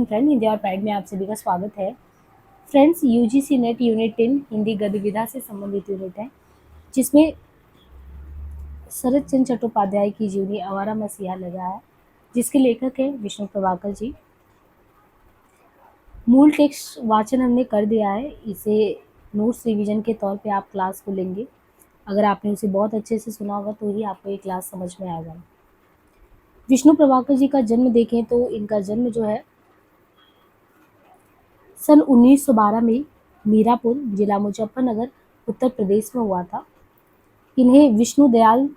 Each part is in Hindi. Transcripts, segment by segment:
स्टूडेंट फ्रेंड, हिंदी और प्राइड में आप सभी का स्वागत है। Friends, UGC net unit 10 Hindi गद्य विधा से संबंधित यूनिट है, जिसमें शरत चंद्र चट्टोपाध्याय की जीवनी आवारा मसीहा लगा है, जिसके लेखक है विष्णु प्रभाकर जी। मूल टेक्स्ट वाचन हमने कर दिया है, इसे नोट्स रिवीजन के तौर पे आप क्लास को लेंगे। अगर आपने उसे बहुत अच्छे से सुना होगा तो ही आपको ये क्लास समझ में आएगा। विष्णु प्रभाकर जी का जन्म देखें तो इनका जन्म जो है सन 1912 में मीरापुर, जिला मुजफ्फरनगर, उत्तर प्रदेश में हुआ था। इन्हें विष्णु दयाल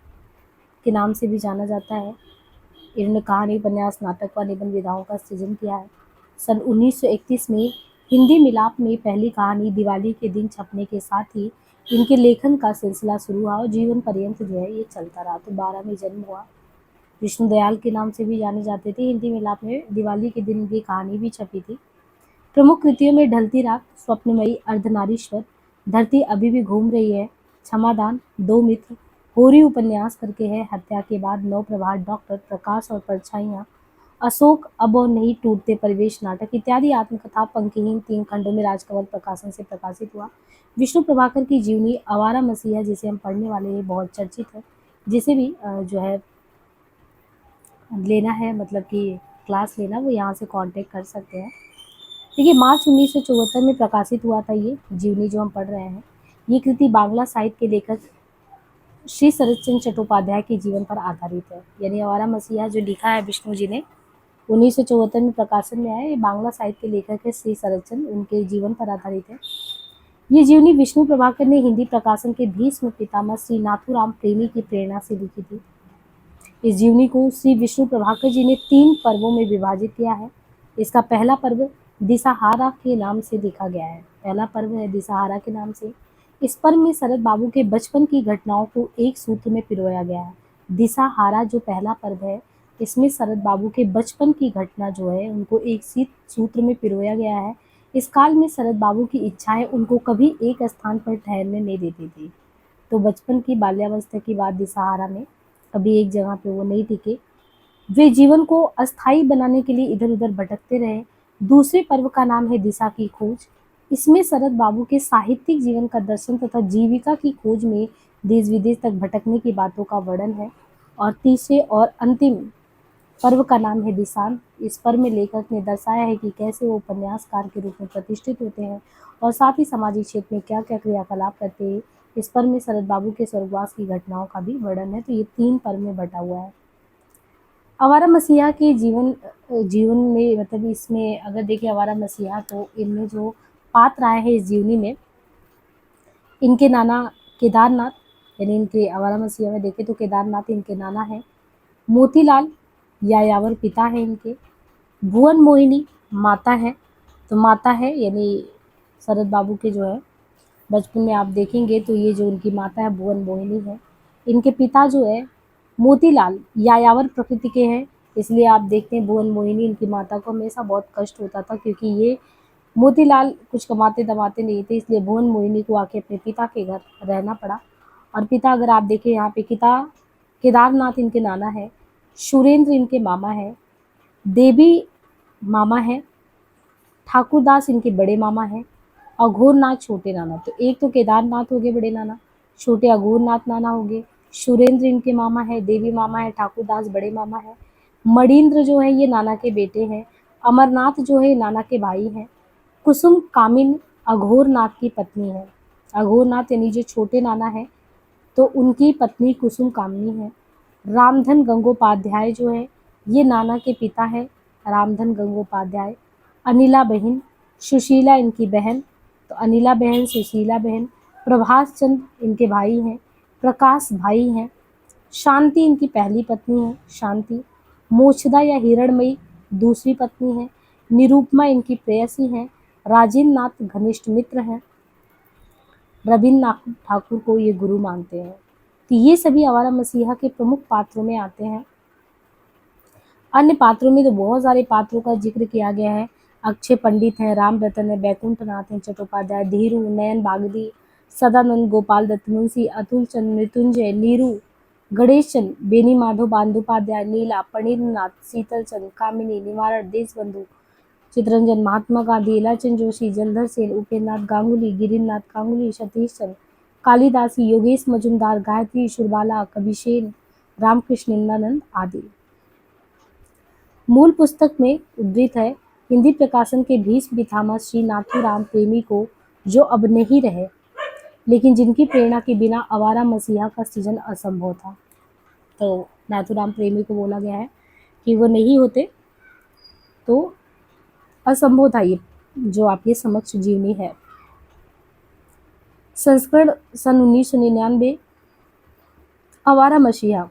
के नाम से भी जाना जाता है। इन्होंने कहानी, उपन्यास, नाटक व निबंध विधाओं का सृजन किया है। सन 1931 में हिंदी मिलाप में पहली कहानी दिवाली के दिन छपने के साथ ही इनके लेखन का सिलसिला शुरू हुआ और जीवन पर्यंत जो है ये चलता रहा। तो 12 में जन्म हुआ। विष्णु दयाल के नाम से भी जाने जाते थे। हिंदी मिलाप में दिवाली के दिन इनकी कहानी भी छपी थी। प्रमुख कृतियों में ढलती रात, स्वप्नमयी, अर्धनारीश्वर, धरती अभी भी घूम रही है, क्षमादान, दो मित्र, होरी उपन्यास करके है, हत्या के बाद, नौ प्रभात, डॉक्टर, प्रकाश और परछाइयाँ, अशोक, अब और नहीं टूटते, परिवेश नाटक इत्यादि आत्मकथा पंक्तिहीन 3 खंडों में राजकमल प्रकाशन से प्रकाशित हुआ। विष्णु प्रभाकर की जीवनी आवारा मसीहा, जिसे हम पढ़ने वाले हैं, बहुत चर्चित है। जिसे भी जो है लेना है, मतलब कि क्लास लेना, वो यहाँ से कांटेक्ट कर सकते हैं। देखिए, मार्च 1974 में प्रकाशित हुआ था ये जीवनी जो हम पढ़ रहे हैं। ये कृति बांग्ला साहित्य के लेखक श्री शरतचंद्र चट्टोपाध्याय के जीवन पर आधारित है। यानी आवारा मसीहा जो लिखा है विष्णु जी ने, 1974 में प्रकाशन में आया। ये बांग्ला साहित्य के लेखक है श्री शरतचंद्र, उनके जीवन पर आधारित है। ये जीवनी विष्णु प्रभाकर ने हिंदी प्रकाशन के भीष्म पितामह श्री नाथूराम प्रेमी की प्रेरणा से लिखी थी। इस जीवनी को श्री विष्णु प्रभाकर जी ने 3 पर्वों में विभाजित किया है। इसका पहला पर्व दिसाहारा के नाम से लिखा गया है। पहला पर्व है दिसाहारा के नाम से। इस पर्व में शरद बाबू के बचपन की घटनाओं को एक सूत्र में पिरोया गया है। दिसाहारा जो पहला पर्व है, इसमें शरद बाबू के बचपन की घटना जो है उनको एक सूत्र में पिरोया गया है। इस काल में शरद बाबू की इच्छाएं उनको कभी एक स्थान पर ठहरने नहीं देती थी। तो बचपन की, बाल्यावस्था की बात दिसाहारा में कभी एक जगह पे वो नहीं टिके। वे जीवन को अस्थायी बनाने के लिए इधर उधर भटकते रहे। दूसरे पर्व का नाम है दिशा की खोज। इसमें शरद बाबू के साहित्यिक जीवन का दर्शन तथा जीविका की खोज में देश विदेश तक भटकने की बातों का वर्णन है। और तीसरे और अंतिम पर्व का नाम है दिशांत। इस पर्व में लेखक ने दर्शाया है कि कैसे वो उपन्यासकार के रूप में प्रतिष्ठित होते हैं और साथ ही सामाजिक क्षेत्र में क्या क्या क्रियाकलाप करते हैं। इस पर्व में शरद बाबू के स्वर्गवास की घटनाओं का भी वर्णन है। तो ये 3 पर्व में बटा हुआ है। आवारा मसीहा के जीवन में, मतलब इसमें अगर देखिए आवारा मसीहा, तो इनमें जो पात्र आए हैं इस जीवनी में, इनके नाना केदारनाथ, यानी इनके आवारा मसीहा में देखें तो केदारनाथ इनके नाना हैं। मोतीलाल यायावर पिता है इनके। भुवन मोहिनी माता है। तो माता है यानी शरद बाबू के जो है बचपन में आप देखेंगे तो ये जो उनकी माता है भुवन मोहिनी है। इनके पिता जो है मोतीलाल यायावर प्रकृति के हैं, इसलिए आप देखते हैं भुवन मोहिनी, इनकी माता को हमेशा बहुत कष्ट होता था क्योंकि ये मोतीलाल कुछ कमाते दमाते नहीं थे, इसलिए भुवन मोहिनी को आके अपने पिता के घर रहना पड़ा। और पिता अगर आप देखें यहाँ पे केदारनाथ इनके नाना है, सुरेंद्र इनके मामा है, देवी मामा है, ठाकुरदास इनके बड़े मामा हैं, अघोरनाथ छोटे नाना। तो एक तो केदारनाथ हो गए बड़े नाना, छोटे अघोरनाथ नाना हो गए, सुरेंद्र इनके मामा है, देवी मामा है, ठाकुरदास बड़े मामा है, मणिंद्र जो है ये नाना के बेटे हैं, अमरनाथ जो है नाना के भाई हैं, कुसुम कामिन अघोरनाथ की पत्नी है। अघोरनाथ यानी जो छोटे नाना है तो उनकी पत्नी कुसुम कामिनी है। रामधन गंगोपाध्याय जो है ये नाना के पिता है, रामधन गंगोपाध्याय। अनिला बहन, सुशीला इनकी बहन, तो अनिला बहन, सुशीला बहन। प्रभास चंद्र इनके भाई हैं, प्रकाश भाई हैं। शांति इनकी पहली पत्नी है, शांति। मोक्षदा या हिरणमयी दूसरी पत्नी है। निरूपमा इनकी प्रेयसी हैं। राजेंद्र नाथ घनिष्ठ मित्र हैं। रविन्द्रनाथ ठाकुर को ये गुरु मानते हैं। तो ये सभी आवारा मसीहा के प्रमुख पात्रों में आते हैं। अन्य पात्रों में तो बहुत सारे पात्रों का जिक्र किया गया है। अक्षय पंडित हैं, राम रतन है, बैकुंठ नाथ हैं, चट्टोपाध्याय, धीरू, नयन बागदी, सदानंद, गोपाल दत्त मुंशी, अतुल चंद, मृत्युंजय, नीरू, गणेश चंद, बेनी माधव बंदोपाध्याय, नीला, पणिन्द्रनाथ, शीतल चंद, कामिनी, निवारण, देशबंधु, चित्तरंजन, महात्मा गांधी, इलाचंद जोशी, जलधर सेन, उपेंद्र नाथ गांगुली, गिरीन्द्र नाथ गांगुली, सतीश चंद्र, कालिदासी, योगेश मजुमदार, गायत्री शुरबाला, कबिसेन, रामकृष्णानंद आदि। मूल पुस्तक में उद्धृत है, हिंदी प्रकाशन के भीष्म पितामह श्री नाथूराम प्रेमी को, जो अब नहीं रहे, लेकिन जिनकी प्रेरणा के बिना आवारा मसीहा का सृजन असंभव था। तो नाथूराम प्रेमी को बोला गया है कि वो नहीं होते तो असंभव था ये जो आपके समक्ष जीवनी है। संस्करण सन 1999। आवारा मसीहा।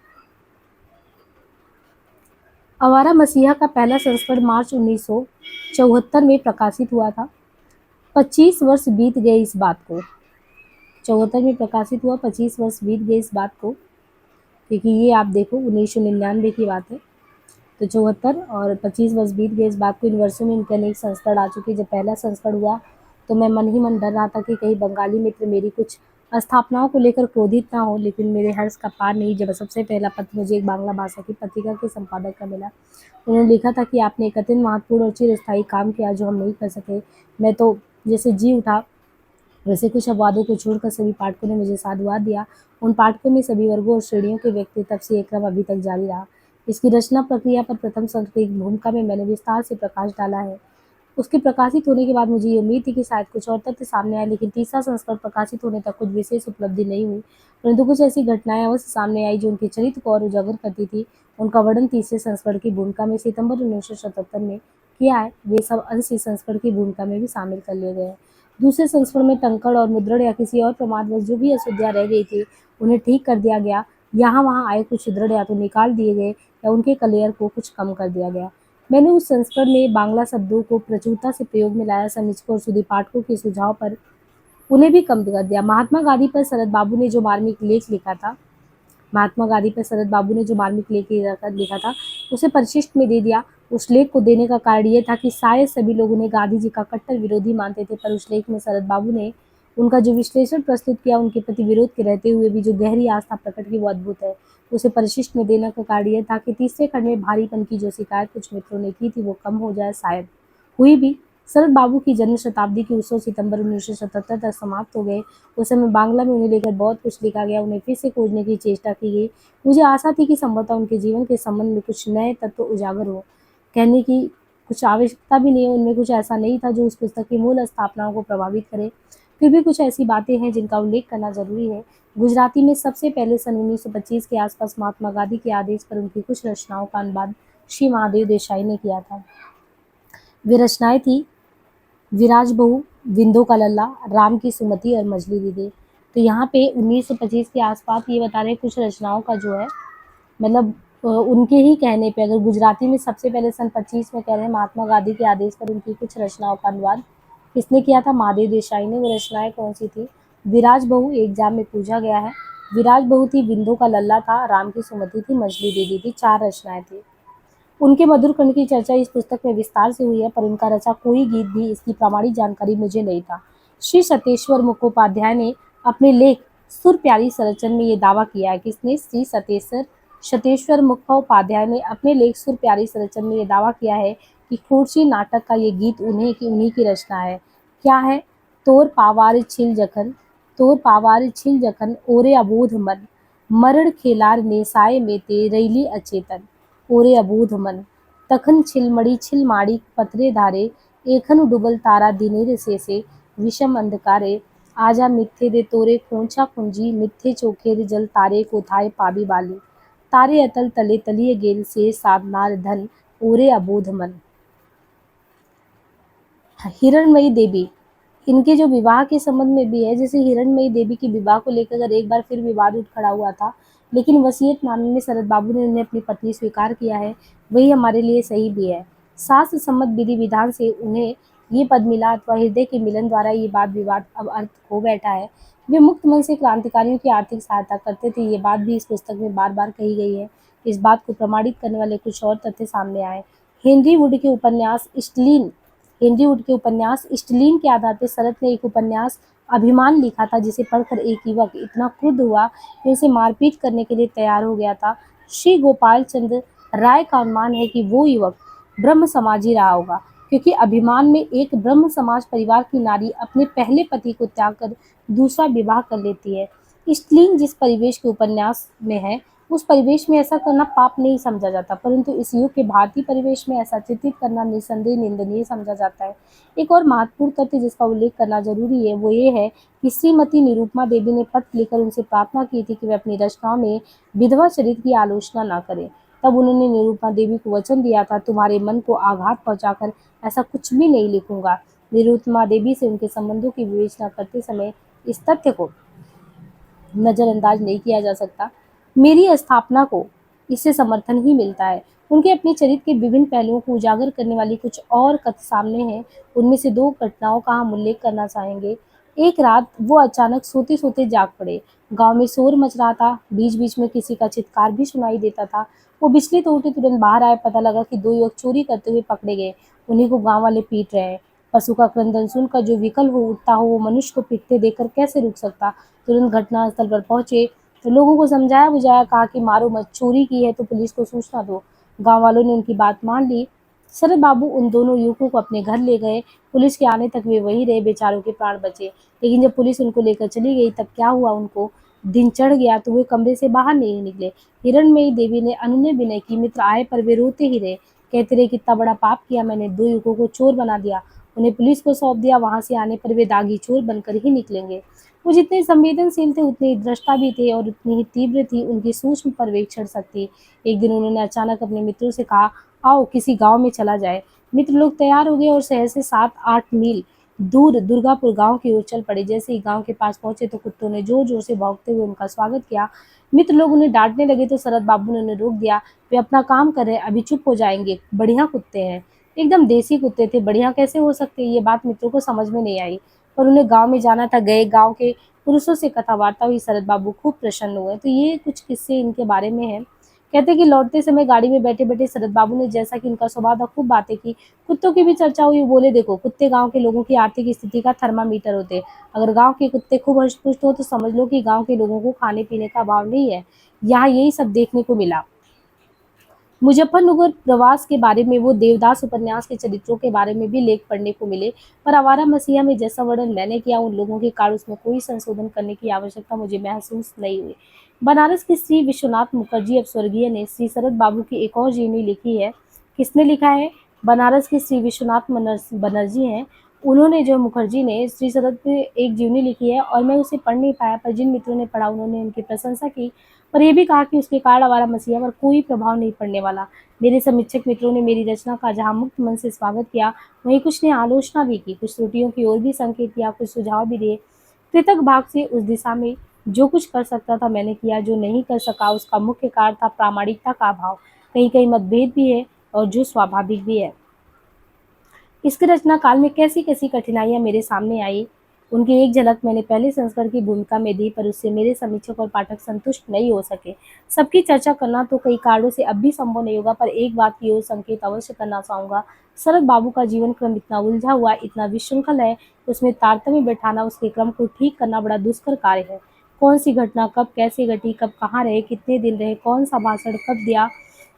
आवारा मसीहा का पहला संस्करण मार्च 1974 में प्रकाशित हुआ था। 25 वर्ष बीत गए इस बात को। 74 में प्रकाशित हुआ, 25 वर्ष बीत गए इस बात को, क्योंकि ये आप देखो 1999 की बात है। तो 74 और 25 वर्ष बीत गए इस बात को। इन वर्षों में इनके अनेक संस्करण आ चुके। जब पहला संस्करण हुआ तो मैं मन ही मन डर रहा था कि कहीं बंगाली मित्र मेरी कुछ स्थापनाओं को लेकर क्रोधित ना हो, लेकिन मेरे हर्ष का पार नहीं जब सबसे पहला पत्र मुझे एक बांग्ला भाषा की पत्रिका के संपादक का मिला। उन्होंने लिखा था कि आपने एक अत्यंत महत्वपूर्ण और चिरस्थायी काम किया जो हम नहीं कर सके। मैं तो जैसे जी उठा, वैसे कुछ अपवादों को छोड़कर सभी पाठकों ने मुझे साधुवाद दिया। उन पाठकों में सभी वर्गों और श्रेणियों के व्यक्ति, तब से ये क्रम अभी तक जारी रहा। इसकी रचना प्रक्रिया पर प्रथम संस्कृत की भूमिका में मैंने विस्तार से प्रकाश डाला है। उसके प्रकाशित होने के बाद मुझे ये उम्मीद थी कि शायद कुछ और तथ्य सामने आए, लेकिन तीसरा संस्करण प्रकाशित होने तक कुछ विशेष उपलब्धि नहीं हुई, परंतु कुछ ऐसी घटनाएं अवश्य सामने आई जो उनके चरित्र को और उजागर करती थी। उनका वर्णन तीसरे संस्करण की भूमिका में सितंबर 1977 में किया है। वे सब अंश इस संस्करण की भूमिका में भी शामिल कर लिए गए हैं। दूसरे संस्करण में टंकण और मुद्रण या किसी और प्रमादवश जो भी अशुद्धियां रह गई थी उन्हें ठीक कर दिया गया। यहाँ वहाँ आए कुछ दृढ़ या तो निकाल दिए गए या उनके कलेयर को कुछ कम कर दिया गया। मैंने उस संस्करण में बांग्ला शब्दों को प्रचुरता से प्रयोग में लाया। समीक्षकों और सुधी पाठकों के सुझाव पर उन्हें भी कम कर दिया। महात्मा गांधी पर शरद बाबू ने जो मार्मिक लेख लिखा था, लिखा था उसे परिशिष्ट में दे दिया। उस लेख को देने का कारण ये था कि शायद सभी लोग उन्हें गांधी जी का कट्टर विरोधी मानते थे, पर उस लेख में शरद बाबू ने उनका जो विश्लेषण प्रस्तुत किया, उनके प्रति विरोध के रहते हुए भी जो गहरी आस्था प्रकट की, वो अद्भुत है। उसे परिशिष्ट में देने का कारण यह था कि तीसरे खंड में भारीपन की जो शिकायत कुछ मित्रों ने की थी वो कम हो जाए। शायद हुई भी। शरद बाबू की जन्म शताब्दी के उत्सव सितंबर 1977 तक समाप्त हो गए। उस समय बांग्ला में उन्हें लेकर बहुत कुछ लिखा गया, उन्हें फिर से खोजने की चेष्टा की गई। मुझे आशा थी कि संभवतः उनके जीवन के संबंध में कुछ नए तत्व उजागर हो। कहने की कुछ आवश्यकता भी नहीं है, उनमें कुछ ऐसा नहीं था जो उस पुस्तक की मूल स्थापनाओं को प्रभावित करे। फिर भी कुछ ऐसी बातें हैं जिनका उल्लेख करना जरूरी है। गुजराती में सबसे पहले सन 1925 के आसपास महात्मा गांधी के आदेश पर उनकी कुछ रचनाओं का अनुवाद श्री महादेव देसाई ने किया था। वे रचनाएं थी विराज बहू, विंदो का लल्ला, राम की सुमति और मछली दीदी। तो यहाँ पे 1925 के आसपास ये बता रहे कुछ रचनाओं का जो है, मतलब उनके ही कहने पे, अगर गुजराती में सबसे पहले सन 25 में कह रहे हैं महात्मा गांधी के आदेश पर उनकी कुछ रचनाओं का अनुवाद किसने किया था? महादेव देसाई ने। वो रचनाएं कौन सी थी? विराज बहू एग्जाम में पूछा गया है। विराज बहू थी, बिंदु का लल्ला था, राम की सुमति थी, मछली दीदी थी। 4 रचनाएं थी। उनके मधुर कर्ण की चर्चा इस पुस्तक में विस्तार से हुई है, पर उनका रचा कोई गीत भी इसकी प्रामाणिक जानकारी मुझे नहीं था। श्री सतेश्वर मुखोपाध्याय ने अपने लेख सुर प्यारी सरचन में ये दावा किया है। किसने? श्री सतेश्वर मुखोपाध्याय ने अपने लेख सुर प्यारी सरचन में ये दावा किया है कि खुर्शी नाटक का ये गीत उन्हीं की रचना है। क्या है? तोर पावार छिल जखन ओरे अबोध मन, मरण खेलार नेसाए में ते रैली अचेतन, ओरे अबूध मन, तखन छिलमाड़ी पतरे धारे, एखन डुबल तारा दिनेर से विषम अंधकारे, आजा मिथ्ये दे तोरे खोंचा कुंजी, मिथ्ये चोखेर जल तारे को थाए पाबी बाली, तारे अतल तले तलिए गेल से साधनार धन, ओरे अबूध मन। हिरणमयी देवी, इनके जो विवाह के संबंध में भी है, जैसे हिरणमयी देवी के विवाह को लेकर अगर एक बार फिर विवाद उठ खड़ा हुआ था, लेकिन वसीयतनामे में शरद बाबू ने उन्हें अपनी पत्नी स्वीकार किया है, वही हमारे लिए सही भी है। शास्त्र सम्मत विधि विधान से उन्हें ये पद मिला अथवा हृदय के मिलन द्वारा ये बात विवाद अब अर्थ खो बैठा है। वे मुक्त मन से क्रांतिकारियों की आर्थिक सहायता करते थे, ये बात भी इस पुस्तक में बार बार कही गई है। इस बात को प्रमाणित करने वाले कुछ और तथ्य सामने आए। हेनरी वुड के उपन्यास स्टलीन के आधार पर शरद ने एक उपन्यास अभिमान लिखा था, जिसे पढ़कर एक युवक इतना क्रुद्ध हुआ कि उसे मारपीट करने के लिए तैयार हो गया था। श्री गोपाल चंद्र राय का अनुमान है कि वो युवक ब्रह्म समाजी रहा होगा, क्योंकि अभिमान में एक ब्रह्म समाज परिवार की नारी अपने पहले पति को त्याग कर दूसरा विवाह कर लेती है। स्त्रीलिंग जिस परिवेश के उपन्यास में है, उस परिवेश में ऐसा करना पाप नहीं समझा जाता, परंतु इस युग के भारतीय परिवेश में ऐसा चित्रित करना निस्संदेह निंदनीय समझा जाता है। एक और महत्वपूर्ण तथ्य जिसका उल्लेख करना जरूरी है वो ये है कि श्रीमती निरुपमा देवी ने पत्र लिखकर उनसे प्रार्थना की थी कि वे अपनी रचनाओं में विधवा चरित्र की आलोचना न करें। तब उन्होंने निरुपमा देवी को वचन दिया था, तुम्हारे मन को आघात पहुंचाकर ऐसा कुछ भी नहीं लिखूंगा। निरुपमा देवी से उनके संबंधों की विवेचना करते समय इस तथ्य को नजरअंदाज नहीं किया जा सकता। मेरी स्थापना को इससे समर्थन ही मिलता है। उनके अपने चरित्र के विभिन्न पहलुओं को उजागर करने वाली कुछ और कथ्य सामने हैं। उनमें से दो घटनाओं का हम उल्लेख करना चाहेंगे। एक रात वो अचानक सोते सोते जाग पड़े। गांव में शोर मच रहा था, बीच बीच में किसी का चित्कार भी सुनाई देता था। वो बिजली तो उठे, तुरंत बाहर आए, पता लगा कि दो युवक चोरी करते हुए पकड़े गए। उन्हीं को गांव वाले पीट रहे हैं। पशु का क्रंदन सुनकर जो विकल हो उठता हो वो मनुष्य को पीटते देखकर कैसे रुक सकता। तुरंत घटनास्थल पर पहुंचे तो लोगों को समझाया बुझाया, कहा कि मारो मत, चोरी की है तो पुलिस को सूचना दो। गांव वालों ने उनकी बात मान ली। शरद बाबू उन दोनों युवकों को अपने घर ले गए। पुलिस के आने तक वे वहीं रहे, बेचारों के प्राण बचे। लेकिन जब पुलिस उनको लेकर चली गई तब क्या हुआ, उनको दिन चढ़ गया तो वे कमरे से बाहर नहीं निकले। हिरणमयी देवी ने अनुनय विनय की, मित्र आए पर वे रोते ही रहे, कहते रहे कितना बड़ा पाप किया मैंने, दो युवकों को चोर बना दिया, उन्हें पुलिस को सौंप दिया, वहां से आने पर वे दागी चोर बनकर ही निकलेंगे। वो जितने संवेदनशील थे उतने ही दृष्टा भी थे और उतनी ही तीव्र थी उनकी सूक्ष्म पर्यवेक्षण शक्ति। एक दिन उन्होंने अचानक अपने मित्रों से कहा, आओ किसी गांव में चला जाए। मित्र लोग तैयार हो गए और शहर से 7-8 मील दूर दुर्गापुर गांव की ओर चल पड़े। जैसे ही गांव के पास पहुंचे तो कुत्तों ने जोर जोर से भौंकते हुए उनका स्वागत किया। मित्र लोग उन्हें डांटने लगे तो शरद बाबू ने उन्हें रोक दिया। वे अपना काम कर रहे, अभी चुप हो जाएंगे, बढ़िया कुत्ते हैं। एकदम देसी कुत्ते थे, बढ़िया कैसे हो सकते, ये बात मित्रों को समझ में नहीं आई, पर उन्हें गांव में जाना था। गए, गांव के पुरुषों से कथा वार्ता हुई। शरद बाबू खूब प्रसन्न हुए। तो ये कुछ किस्से इनके बारे में है। कहते कि लौटते समय गाड़ी में बैठे बैठे शरद बाबू ने, जैसा कि उनका स्वभाव था, खूब बातें की। कुत्तों की भी चर्चा हुई। बोले, देखो कुत्ते गांव के लोगों की आर्थिक स्थिति का थर्मामीटर होते हैं। अगर गांव के कुत्ते खूब हष्ट-पुष्ट हो तो समझ लो कि गांव के लोगों को खाने पीने का अभाव नहीं है। यहाँ यही सब देखने को मिला। मुजफ्फरनगर प्रवास के बारे में, वो देवदास उपन्यास के चरित्रों के बारे में भी लेख पढ़ने को मिले, पर आवारा मसीहा में जैसा वर्णन मैंने किया उन लोगों के कारण उसमें कोई संशोधन करने की आवश्यकता मुझे महसूस नहीं हुई। बनारस की श्री विश्वनाथ मुखर्जी, अब स्वर्गीय, ने श्री शरद बाबू की एक और जीवनी लिखी है। किसने लिखा है? बनारस की श्री विश्वनाथ बनर्जी हैं। उन्होंने, जो मुखर्जी ने, श्री शरद पे एक जीवनी लिखी है और मैं उसे पढ़ नहीं पाया, पर जिन मित्रों ने पढ़ा उन्होंने उनकी प्रशंसा की, पर यह भी कहा कि उसके कारण आवारा मसीहा पर कोई प्रभाव नहीं पड़ने वाला। मेरे समीक्षक मित्रों ने मेरी रचना का जहाँ मुक्त मन से स्वागत किया, वहीं कुछ ने आलोचना भी की, कुछ त्रुटियों की ओर भी संकेत किया, कुछ सुझाव भी दिए। कृतज्ञ भाव से उस दिशा में जो कुछ कर सकता था मैंने किया। जो नहीं कर सका उसका मुख्य कारण था प्रामाणिकता का अभाव। कहीं कहीं मतभेद भी है और जो स्वाभाविक भी है। इसके रचना काल में कैसी कैसी कठिनाइयां मेरे सामने आई, उनकी एक झलक मैंने पहले संस्करण की भूमिका में दी, पर उससे मेरे समीक्षक और पाठक संतुष्ट नहीं हो सके। सबकी चर्चा करना तो कई कारणों से अब भी संभव नहीं होगा, पर एक बात की ओर संकेत अवश्य करना चाहूंगा। शरद बाबू का जीवन क्रम इतना उलझा हुआ, इतना विशृंखल है कि उसमें तारतम्य बैठाना, उसके क्रम को ठीक करना बड़ा दुष्कर कार्य है। कौन सी घटना कब कैसे घटी, कब कहाँ रहे, कितने दिन रहे, कौन सा भाषण कब दिया,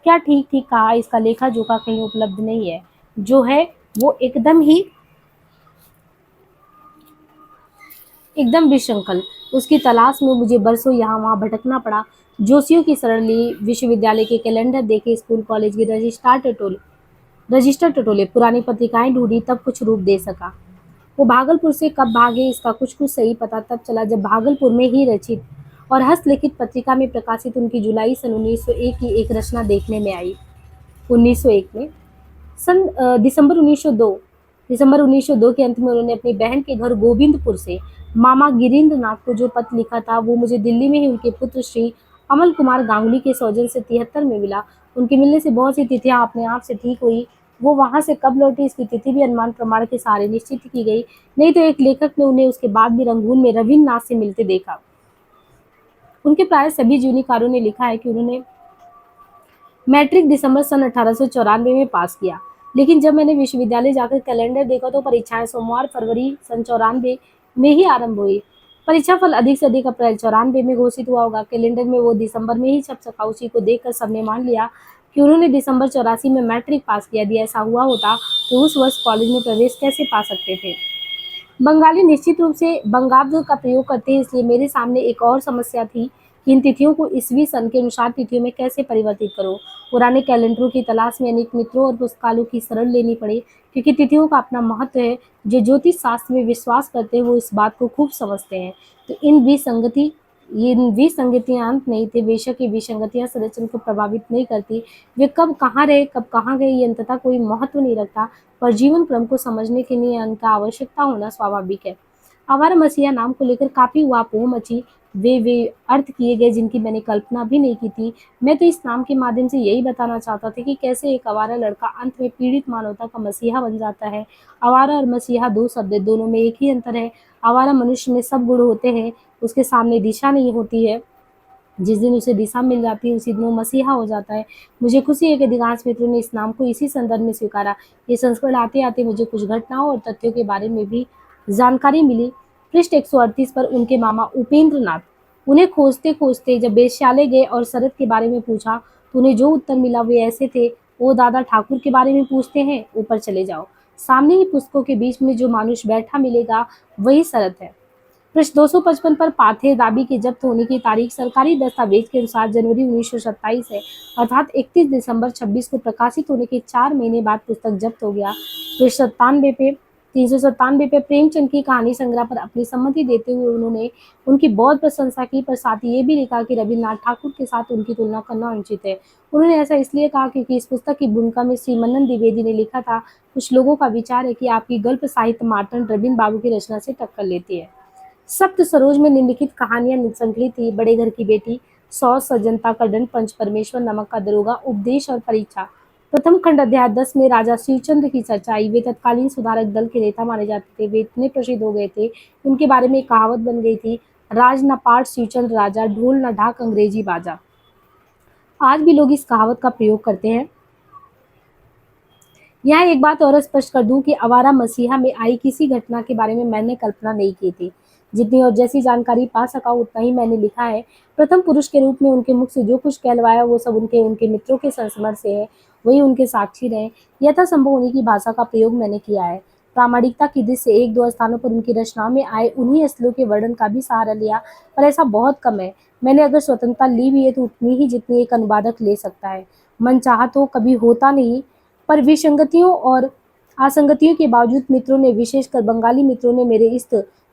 क्या ठीक ठीक कहा, इसका लेखा जोखा कहीं उपलब्ध नहीं है। जो है वो एकदम विशृंखल। उसकी तलाश में मुझे बरसों यहाँ वहाँ भटकना पड़ा। जोशियों की शरण ली, विश्वविद्यालय के कैलेंडर देखे, स्कूल कॉलेज के रजिस्टर टटोले, पुरानी पत्रिकाएं ढूंढी, तब कुछ रूप दे सका। वो भागलपुर से कब भागे इसका कुछ कुछ सही पता तब चला जब भागलपुर में ही रचित और हस्तलिखित पत्रिका में प्रकाशित उनकी जुलाई सन 1901 की एक रचना देखने में आई। 1901 में दिसंबर 1902 के अंत में उन्होंने अपनी बहन के घर गोविंदपुर से मामा गिरीन्द्र नाथ को जो पत्र लिखा था, वो मुझे दिल्ली में ही उनके पुत्र श्री अमल कुमार गांगुली के सौजन्य से 73 में मिला। उनके मिलने से बहुत सी तिथियां अपने आप से ठीक हुई। वो वहां से कब लौटे इसकी तिथि भी अनुमान प्रमाण के सहारे निश्चित की गई, नहीं तो एक लेखक ने उन्हें उसके बाद भी रंगून में रविन्द्रनाथ से मिलते देखा। उनके प्राय सभी जीवनीकारों ने लिखा है कि उन्होंने मैट्रिक दिसंबर सन 1894 में पास किया, लेकिन जब मैंने विश्वविद्यालय जाकर कैलेंडर देखा तो परीक्षाएं सोमवार फरवरी सन 94 में ही आरंभ हुई। परीक्षा फल अधिक से अधिक अप्रैल 94 में घोषित हुआ होगा। कैलेंडर में वो दिसंबर में ही छप सका। उसी को देखकर सबने मान लिया कि उन्होंने दिसंबर 84 में मैट्रिक पास किया। यदि ऐसा हुआ होता तो उस वर्ष कॉलेज में प्रवेश कैसे पा सकते थे। बंगाली निश्चित रूप से बंगाब्द का प्रयोग करते हैं, इसलिए मेरे सामने एक और समस्या थी कि इन तिथियों को ईस्वी सन के अनुसार तिथियों में कैसे परिवर्तित करूं। पुराने कैलेंडरों की तलाश में अनेक मित्रों और पुस्तकालयों की शरण लेनी पड़ी, क्योंकि तिथियों का अपना महत्व है। जो ज्योतिष शास्त्र में विश्वास करते हैं वो इस बात को खूब समझते हैं। तो ये विसंगतियां अंत नहीं थे। बेशक ये विसंगतियां संरचना को प्रभावित नहीं करती। वे कब कहाँ रहे, कब कहाँ गए, ये अंततः कोई महत्व नहीं रखता, पर जीवन क्रम को समझने के लिए उनका आवश्यकता होना स्वाभाविक है। आवारा मसीहा नाम को लेकर काफी उहापोह मची। वे अर्थ किए गए जिनकी मैंने कल्पना भी नहीं की थी। मैं तो इस नाम के माध्यम से यही बताना चाहता था कि कैसे एक आवारा लड़का अंत में पीड़ित मानवता का मसीहा बन जाता है। आवारा और मसीहा दो शब्द है, दोनों में एक ही अंतर है। आवारा मनुष्य में सब गुण होते हैं, उसके सामने दिशा नहीं होती है। जिस दिन उसे दिशा मिल जाती है उसी दिन वो मसीहा हो जाता है। मुझे खुशी है कि अधिकांश मित्रों ने इस नाम को इसी संदर्भ में स्वीकारा। ये संस्करण आते आते मुझे कुछ घटनाओं और तथ्यों के बारे में भी जानकारी मिली। पृष्ठ 138 पर उनके मामा उपेंद्र नाथ। उन्हें खोजते खोजते जब वेश्यालय गए और शरद के बारे में पूछा तो उन्हें जो उत्तर मिला वे ऐसे थे: वो दादा ठाकुर के बारे में पूछते हैं, ऊपर चले जाओ, सामने ही पुस्तकों के बीच में जो मानुष बैठा मिलेगा वही शरद है। पृष्ठ 255 पर पाथे दाबी के जब्त होने की तारीख सरकारी दस्तावेज के अनुसार जनवरी 1927 है, अर्थात 31 दिसंबर 26 को प्रकाशित होने के 4 महीने बाद पुस्तक जब्त हो गया। पृष्ठ 397 पे प्रेमचंद की कहानी संग्रह पर अपनी सम्मति देते हुए उन्होंने उनकी बहुत प्रशंसा की, पर साथ ही ये भी लिखा कि रविन्द्रनाथ ठाकुर के साथ उनकी तुलना करना अनुचित है। उन्होंने ऐसा इसलिए कहा क्योंकि इस पुस्तक की भूमिका में श्री मनन द्विवेदी ने लिखा था। कुछ लोगों का विचार है कि आपकी गल्प साहित्य मार्तंड रविन्द्र बाबू की रचना से टक्कर लेती है। सप्त सरोज में निम्नलिखित कहानियां संकलित थी: बड़े घर की बेटी, 100, सज्जनता का दंड, पंच परमेश्वर, नमक का दरोगा, उपदेश और परीक्षा। प्रथम खंड अध्याय 10 में राजा शिवचंद्र की चर्चा आई। वे तत्कालीन सुधारक दल के नेता माने जाते थे। वे इतने प्रसिद्ध हो गए थे कि उनके बारे में एक कहावत बन गई थी: राज न पाट शिवचंद्र राजा, ढोल न ढाक अंग्रेजी बाजा। आज भी लोग इस कहावत का प्रयोग करते हैं। यहाँ एक बात और स्पष्ट कर दूं कि आवारा मसीहा में आई किसी घटना के बारे में मैंने कल्पना नहीं की थी। जितनी और जैसी जानकारी पा सका उतना ही मैंने लिखा है। प्रथम पुरुष के रूप में उनके मुख से जो कुछ कहलवाया वो सब उनके उनके मित्रों के संस्मरण से है, वही उनके साक्षी रहे। यथासंभव उन्हीं की भाषा का प्रयोग मैंने किया है। प्रामाणिकता की दृष्टि से एक दो स्थानों पर उनकी रचनाओं में आए उन्हीं स्थलों के वर्णन का भी सहारा लिया, पर ऐसा बहुत कम है। मैंने अगर स्वतंत्रता ली भी है तो उतनी ही जितनी एक अनुवादक ले सकता है। मन चाहा तो कभी होता नहीं, पर विसंगतियों और असंगतियों के बावजूद मित्रों ने, विशेषकर बंगाली मित्रों ने, मेरे इस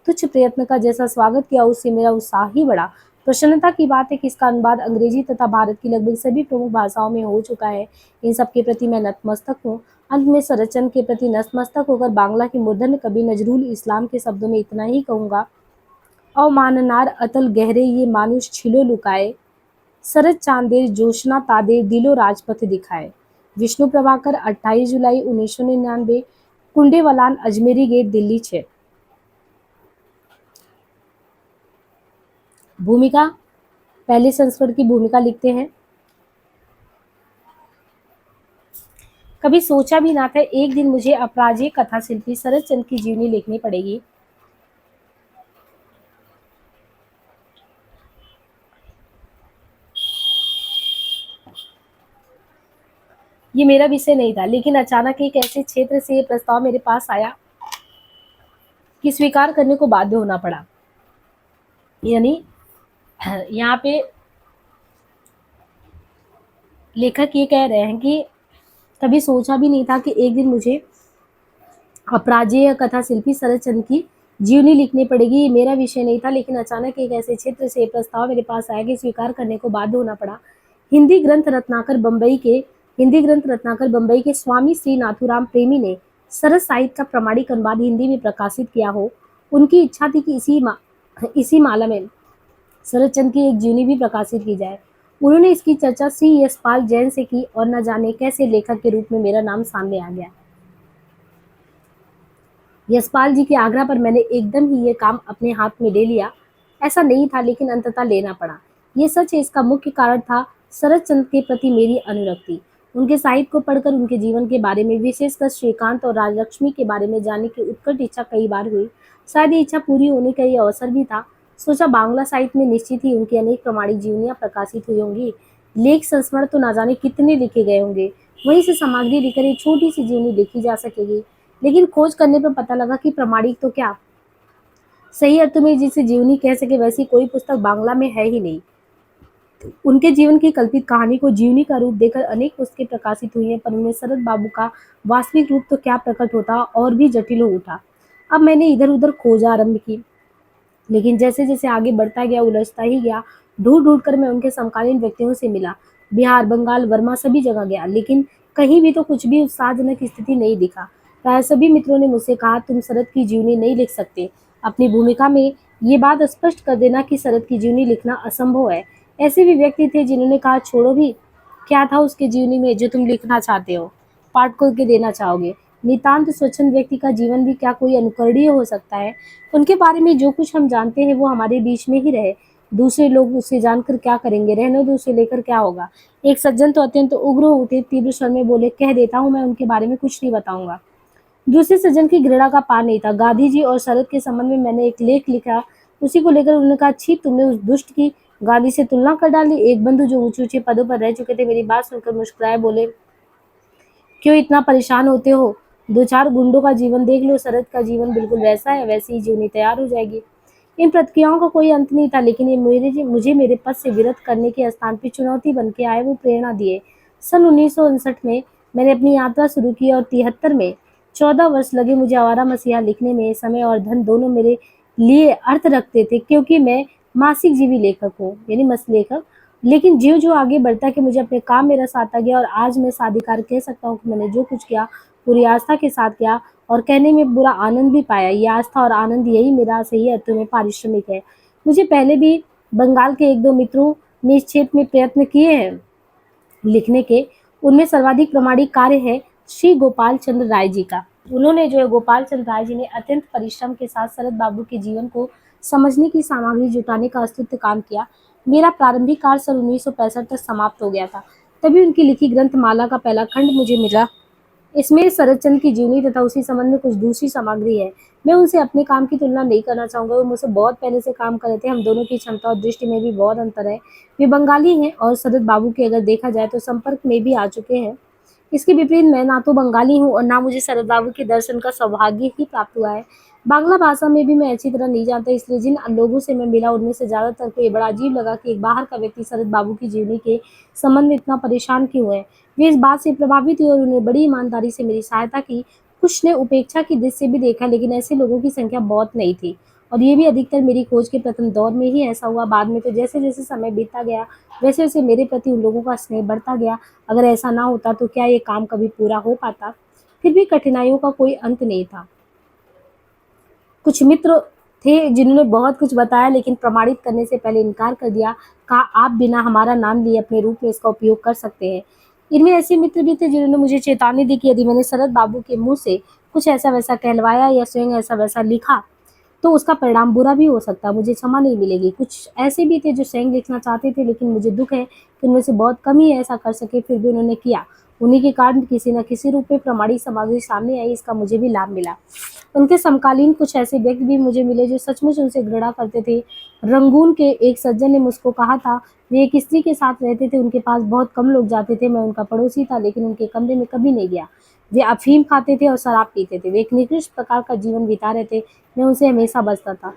तुच्छ प्रयत्न का जैसा स्वागत किया उससे मेरा उत्साह ही बढ़ा। प्रसन्नता की बात है कि इसका अनुवाद अंग्रेजी तथा भारत की लगभग सभी प्रमुख भाषाओं में हो चुका है। इन सब के प्रति मैं नतमस्तक हूँ। अंत में शरदचंद्र के प्रति नतमस्तक होकर बांग्ला की मूर्धन्य कवि नजरुल इस्लाम के शब्दों में इतना ही कहूँगा: अवमाननार अतल गहरे ये मानुष छिलो लुकाए, शरद चांदेर जोशना तादेर दिलो राजपथ दिखाए। विष्णु प्रभाकर, 28 जुलाई 1999, कुंडेवलान, अजमेरी गेट, दिल्ली 6। भूमिका, पहले संस्करण की भूमिका लिखते हैं। कभी सोचा भी ना था एक दिन मुझे अपराजेय कथा शिल्पी शरदचंद्र की जीवनी लिखनी पड़ेगी। ये मेरा विषय नहीं था, लेकिन अचानक एक ऐसे क्षेत्र से ये प्रस्ताव मेरे पास आया कि स्वीकार करने को बाध्य होना पड़ा। यानी यहाँ पे लेखक ये कह रहे हैं कि कभी सोचा भी नहीं था कि एक दिन मुझे अपराजेय कथा शिल्पी शरदचंद्र की जीवनी लिखनी पड़ेगी। ये मेरा विषय नहीं था, लेकिन अचानक एक ऐसे क्षेत्र से प्रस्ताव मेरे पास आया कि स्वीकार करने को बाध्य होना पड़ा। हिंदी ग्रंथ रत्नाकर बम्बई के स्वामी श्री नाथुराम प्रेमी ने सरस साहित्य का प्रमाणिक अनुवाद हिंदी में प्रकाशित किया हो। उनकी इच्छा थी कि इसी माला में शरदचंद्र की एक जीवनी भी प्रकाशित की जाए। उन्होंने इसकी चर्चा श्री यशपाल जैन से की और न जाने कैसे लेखक के रूप में मेरा नाम सामने आ गया। यशपाल जी के आग्रह पर मैंने एकदम ही ये काम अपने हाथ में ले लिया। ऐसा नहीं था, लेकिन अंततः लेना पड़ा। ये सच है, इसका मुख्य कारण था शरदचंद्र के प्रति मेरी अनुरक्ति। उनके साहित्य को पढ़कर उनके जीवन के बारे में, विशेषकर श्रीकांत और राजलक्ष्मी के बारे में जानने की उत्कट इच्छा कई बार हुई। शायद ये इच्छा पूरी होने का ये अवसर भी था। सोचा बांग्ला साहित्य में निश्चित ही उनकी अनेक प्रमाणिक जीवनियां प्रकाशित हुई होंगी। लेख संस्मरण तो ना जाने कितने लिखे गए होंगे, वहीं से सामग्री लेकर एक छोटी सी जीवनी लिखी जा सकेगी। लेकिन खोज करने पर पता लगा कि प्रमाणिक तो क्या, सही अर्थ में जिसे जीवनी कह सके वैसी कोई पुस्तक बांग्ला में है ही नहीं। उनके जीवन की कल्पित कहानी को जीवनी का रूप देकर अनेक पुस्तकें प्रकाशित हुई हैं, पर उनमें शरद बाबू का वास्तविक रूप तो क्या प्रकट होता और भी जटिल हो उठा। अब मैंने इधर उधर खोज आरंभ की, लेकिन जैसे जैसे आगे बढ़ता गया उलझता ही गया। ढूंढ ढूंढ कर मैं उनके समकालीन व्यक्तियों से मिला, बिहार, बंगाल, वर्मा सभी जगह गया, लेकिन कहीं भी तो कुछ भी उत्साहजनक स्थिति नहीं दिखा। प्राय सभी मित्रों ने मुझसे कहा, तुम शरद की जीवनी नहीं लिख सकते, अपनी भूमिका में ये बात स्पष्ट कर देना कि शरद की जीवनी लिखना असंभव है। ऐसे भी व्यक्ति थे जिन्होंने कहा, छोड़ो भी, क्या था उसके जीवनी में जो तुम लिखना चाहते हो, पाठकों के देना चाहोगे। नितांत स्वच्छंद व्यक्ति का जीवन भी क्या कोई अनुकरणीय हो सकता है। उनके बारे में जो कुछ हम जानते हैं वो हमारे बीच में ही रहे, दूसरे लोग उसे जानकर क्या करेंगे, रहने दो, उसे लेकर क्या होगा। एक सज्जन तो अत्यंत उग्र हो उठे, तीव्र स्वर में बोले, कह देता हूँ मैं उनके बारे में कुछ नहीं बताऊंगा। दूसरे सज्जन की घृणा का पार नहीं था। गांधी जी और शरद के संबंध में मैंने एक लेख लिखा, उसी को लेकर उन्होंने कहा, छी, तुमने उस दुष्ट की गांधी से तुलना कर डाली। एक बंधु जो ऊंचे ऊंचे पदों पर रह चुके थे मेरी बात सुनकर मुस्कुराए, बोले, क्यों इतना परेशान होते हो, दो चार गुंडों का जीवन देख लो, शरद का जीवन बिल्कुल वैसा है, वैसी ही जीवनी तैयार हो जाएगी। इन प्रतिक्रियाओं का कोई अंत नहीं था, लेकिन ये मुझे मेरे पद से विरत करने के स्थान पर चुनौती बन के आए, वो प्रेरणा दिए। सन 1959 में मैंने अपनी यात्रा शुरू की और 73 में 14 वर्ष लगे मुझे आवारा मसीहा लिखने में। समय और धन दोनों मेरे लिए अर्थ रखते थे, क्योंकि मैं मासिक जीवी लेखक हूँ, यानी मस्त लेखक। लेकिन ज्यों ज्यों आगे बढ़ता कि मुझे अपने काम में रस आता गया, और आज मैं साधिकार कह सकता हूँ कि मैंने जो कुछ किया पूरी आस्था के साथ किया, और कहने में बुरा आनंद भी पाया। ये आस्था और आनंद यही मेरा सही अर्थों में पारिश्रमिक है। मुझे पहले भी बंगाल के एक दो मित्रों ने इस क्षेत्र में प्रयत्न किए हैं लिखने के। उनमें सर्वाधिक प्रमाणिक कार्य है श्री गोपाल चंद्र राय जी का। उन्होंने जो है, गोपाल चंद्र राय जी ने अत्यंत परिश्रम के साथ शरद बाबू के जीवन को समझने की सामग्री जुटाने का अस्तुत्य काम किया। मेरा प्रारंभिक कार्य सन 1965 तक समाप्त हो गया था। तभी उनकी लिखी ग्रंथ माला का पहला खंड मुझे मिला। इसमें शरदचंद्र की जीवनी तथा उसी संबंध में कुछ दूसरी सामग्री है। मैं उनसे अपने काम की तुलना नहीं करना चाहूंगा, वो मुझसे बहुत पहले से काम कर रहे थे। हम दोनों की क्षमता और दृष्टि में भी बहुत अंतर है। वे बंगाली हैं और शरद बाबू के अगर देखा जाए तो संपर्क में भी आ चुके हैं। इसके विपरीत मैं ना तो बंगाली हूँ और ना मुझे शरद बाबू के दर्शन का सौभाग्य ही प्राप्त हुआ है। बांग्ला भाषा में भी मैं अच्छी तरह नहीं जानता, इसलिए जिन लोगों से मैं मिला उनमें से ज्यादातर को ये बड़ा अजीब लगा कि एक बाहर का व्यक्ति शरद बाबू की जीवनी के संबंध में इतना परेशान क्यों है। वे इस बात से प्रभावित हुए और उन्हें बड़ी ईमानदारी से मेरी सहायता की। कुछ ने उपेक्षा की दृष्टि से भी देखा, लेकिन ऐसे लोगों की संख्या बहुत नहीं थी, और ये भी अधिकतर मेरी खोज के प्रथम दौर में ही ऐसा हुआ। बाद में तो जैसे जैसे समय बीतता गया वैसे वैसे मेरे प्रति उन लोगों का स्नेह बढ़ता गया। अगर ऐसा ना होता तो क्या ये काम कभी पूरा हो पाता। फिर भी कठिनाइयों का कोई अंत नहीं था। कुछ मित्र थे जिन्होंने बहुत कुछ बताया, लेकिन प्रमाणित करने से पहले इनकार कर दिया। कहा, आप बिना हमारा नाम लिए अपने रूप में इसका उपयोग कर सकते हैं। इनमें ऐसे मित्र भी थे जिन्होंने मुझे चेतावनी दी कि यदि मैंने शरद बाबू के मुंह से कुछ ऐसा वैसा कहलवाया या स्वयं ऐसा वैसा लिखा तो उसका परिणाम बुरा भी हो सकता है, मुझे क्षमा नहीं मिलेगी। कुछ ऐसे भी थे जो स्वयं लिखना चाहते थे, लेकिन मुझे दुख है कि उनमें से बहुत कम ही ऐसा कर सके, फिर भी उन्होंने किया। उन्हीं के कारण किसी न किसी रूप में प्रमाणिक सामग्री सामने आई, इसका मुझे भी लाभ मिला। उनके समकालीन कुछ ऐसे व्यक्ति भी मुझे मिले जो सचमुच उनसे घृणा करते थे। रंगून के एक सज्जन ने मुझको कहा था, वे एक स्त्री के साथ रहते थे, उनके पास बहुत कम लोग जाते थे। मैं उनका पड़ोसी था, लेकिन उनके कमरे में कभी नहीं गया। वे अफीम खाते थे और शराब पीते थे। वे एक निकृष्ट प्रकार का जीवन बिता रहे थे। मैं उनसे हमेशा बचता था।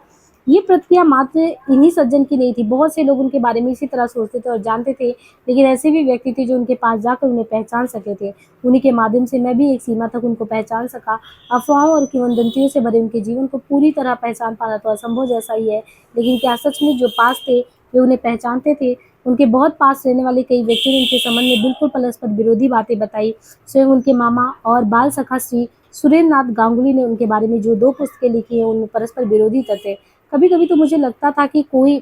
ये प्रतिक्रिया मात्र इन्हीं सज्जन की नहीं थी, बहुत से लोग उनके बारे में इसी तरह सोचते थे और जानते थे, लेकिन ऐसे भी व्यक्ति थे जो उनके पास जाकर उन्हें पहचान सके थे। उन्हीं के माध्यम से मैं भी एक सीमा तक उनको पहचान सका। अफवाहों और किंवदंतियों से भरे उनके जीवन को पूरी तरह पहचान पाना तो असंभव जैसा ही है, लेकिन क्या सचमुच जो पास थे वे उन्हें पहचानते थे। उनके बहुत पास रहने वाले कई व्यक्तियों ने उनके संबंध में बिल्कुल परस्पर विरोधी बातें बताई। स्वयं उनके मामा और बाल सखा श्री सुरेंद्र नाथ गांगुली ने उनके बारे में जो 2 पुस्तकें लिखी हैं उनमें परस्पर विरोधी तथ्य। कभी कभी तो मुझे लगता था कि कोई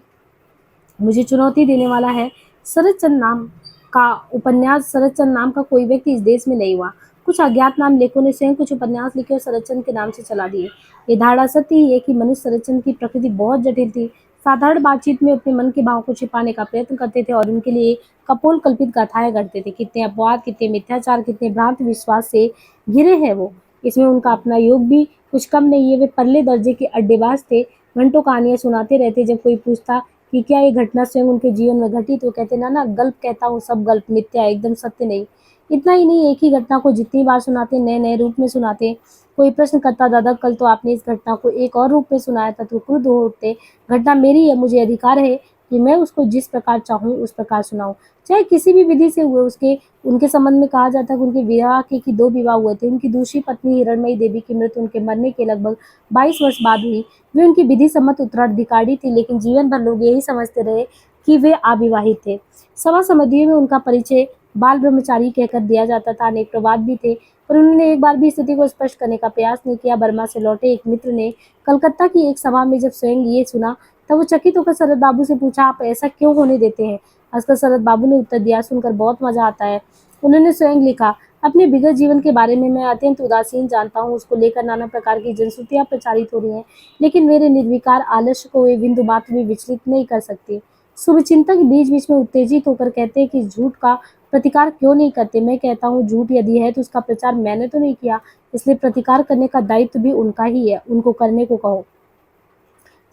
मुझे चुनौती देने वाला है। शरदचंद्र नाम का शरदचंद्र नाम का कोई व्यक्ति इस देश में नहीं हुआ। कुछ अज्ञात नाम लेखकों ने स्वयं कुछ उपन्यास लिखे और शरदचंद्र के नाम से चला दिए। ये धारणा सत्य ही है कि मनुष्य शरदचंद्र की प्रकृति बहुत जटिल थी। साधारण बातचीत में अपने मन के भाव को छिपाने का प्रयत्न करते थे और उनके लिए कपोल कल्पित गाथाएं गढ़ते थे। कितने अपवाद, कितने मिथ्याचार, कितने भ्रांत विश्वास से घिरे हैं वो। इसमें उनका अपना योग भी कुछ कम नहीं है। वे परले दर्जे के अड्डेबाज थे। घंटों कहानियां सुनाते रहते। जब कोई पूछता कि क्या ये घटना स्वयं उनके जीवन में घटी, तो कहते ना ना गल्प कहता हूँ सब गल्प मिथ्या है, एकदम सत्य नहीं। इतना ही नहीं, एक ही घटना को जितनी बार सुनाते नए नए रूप में सुनाते। कोई प्रश्न करता, दादा कल तो आपने इस घटना को एक और रूप में सुनाया था, तो क्रुद्ध हो उठते, घटना मेरी है, मुझे अधिकार है कि मैं उसको जिस प्रकार चाहूँ उस प्रकार सुनाऊं, चाहे किसी भी विधि से हुए। उसके उनके संबंध में कहा जाता है कि उनके विवाह के कि 2 विवाह हुए थे। उनकी दूसरी पत्नी हिरणमयी देवी की मृत्यु उनके मरने के लगभग 22 वर्ष बाद हुई। वे उनकी विधि सम्मत उत्तराधिकारी थी, लेकिन जीवन भर लोग यही समझते रहे कि वे अविवाहित थे। सभा समितियों में उनका परिचय बाल ब्रह्मचारी कहकर दिया जाता था। अनेक प्रवाद भी थे, पर उन्होंने एक बार भी स्थिति को स्पष्ट करने का प्रयास नहीं किया। बर्मा से लौटे एक मित्र ने कलकत्ता की एक सभा में जब स्वयं ये सुना, तब वो चकित होकर शरद बाबू से पूछा, आप ऐसा क्यों होने देते हैं? हंसकर शरद बाबू ने उत्तर दिया, सुनकर बहुत मजा आता है। उन्होंने स्वयं लिखा, अपने विगत जीवन के बारे में मैं अत्यंत उदासीन जानता हूँ। उसको लेकर नाना प्रकार की जनश्रुतियां प्रचारित हो रही हैं, लेकिन मेरे निर्विकार आलस्य को वे बिंदु मात्र भी विचलित नहीं कर सकती। शुभचिंतक बीच बीच में उत्तेजित होकर कहते हैं कि झूठ का प्रतिकार क्यों नहीं करते। मैं कहता हूँ झूठ यदि है तो उसका प्रचार मैंने तो नहीं किया, इसलिए प्रतिकार करने का दायित्व भी उनका ही है, उनको करने को कहो।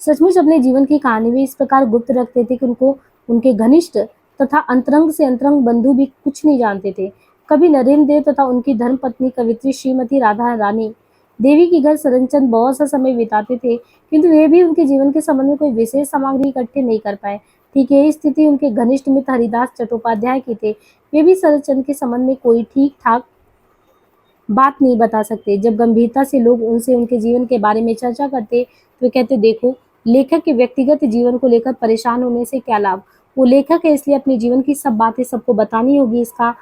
सचमुच अपने जीवन की कहानी में इस प्रकार गुप्त रखते थे कि उनको उनके घनिष्ठ तथा अंतरंग से अंतरंग बंधु भी कुछ नहीं जानते थे। कभी नरेंद्र देव तथा उनकी धर्मपत्नी कवित्री श्रीमती राधा रानी देवी के घर सरनचंद बहुत सा समय बिताते थे, किंतु वे भी उनके जीवन के संबंध में कोई विशेष सामग्री इकट्ठे नहीं कर पाए। ठीक यही स्थिति उनके घनिष्ठ मित्र हरिदास चट्टोपाध्याय की थे। वे भी सरनचंद के संबंध में कोई ठीक ठाक बात नहीं बता सकते। जब गंभीरता से लोग उनसे उनके जीवन के बारे में चर्चा करते, तो वे कहते, देखो, लेखक के व्यक्तिगत जीवन को लेकर परेशान होने से क्या लाभ? वो लेखक है, इसलिए अपने जीवन की सब बातें सबको बतानी होगी। इसका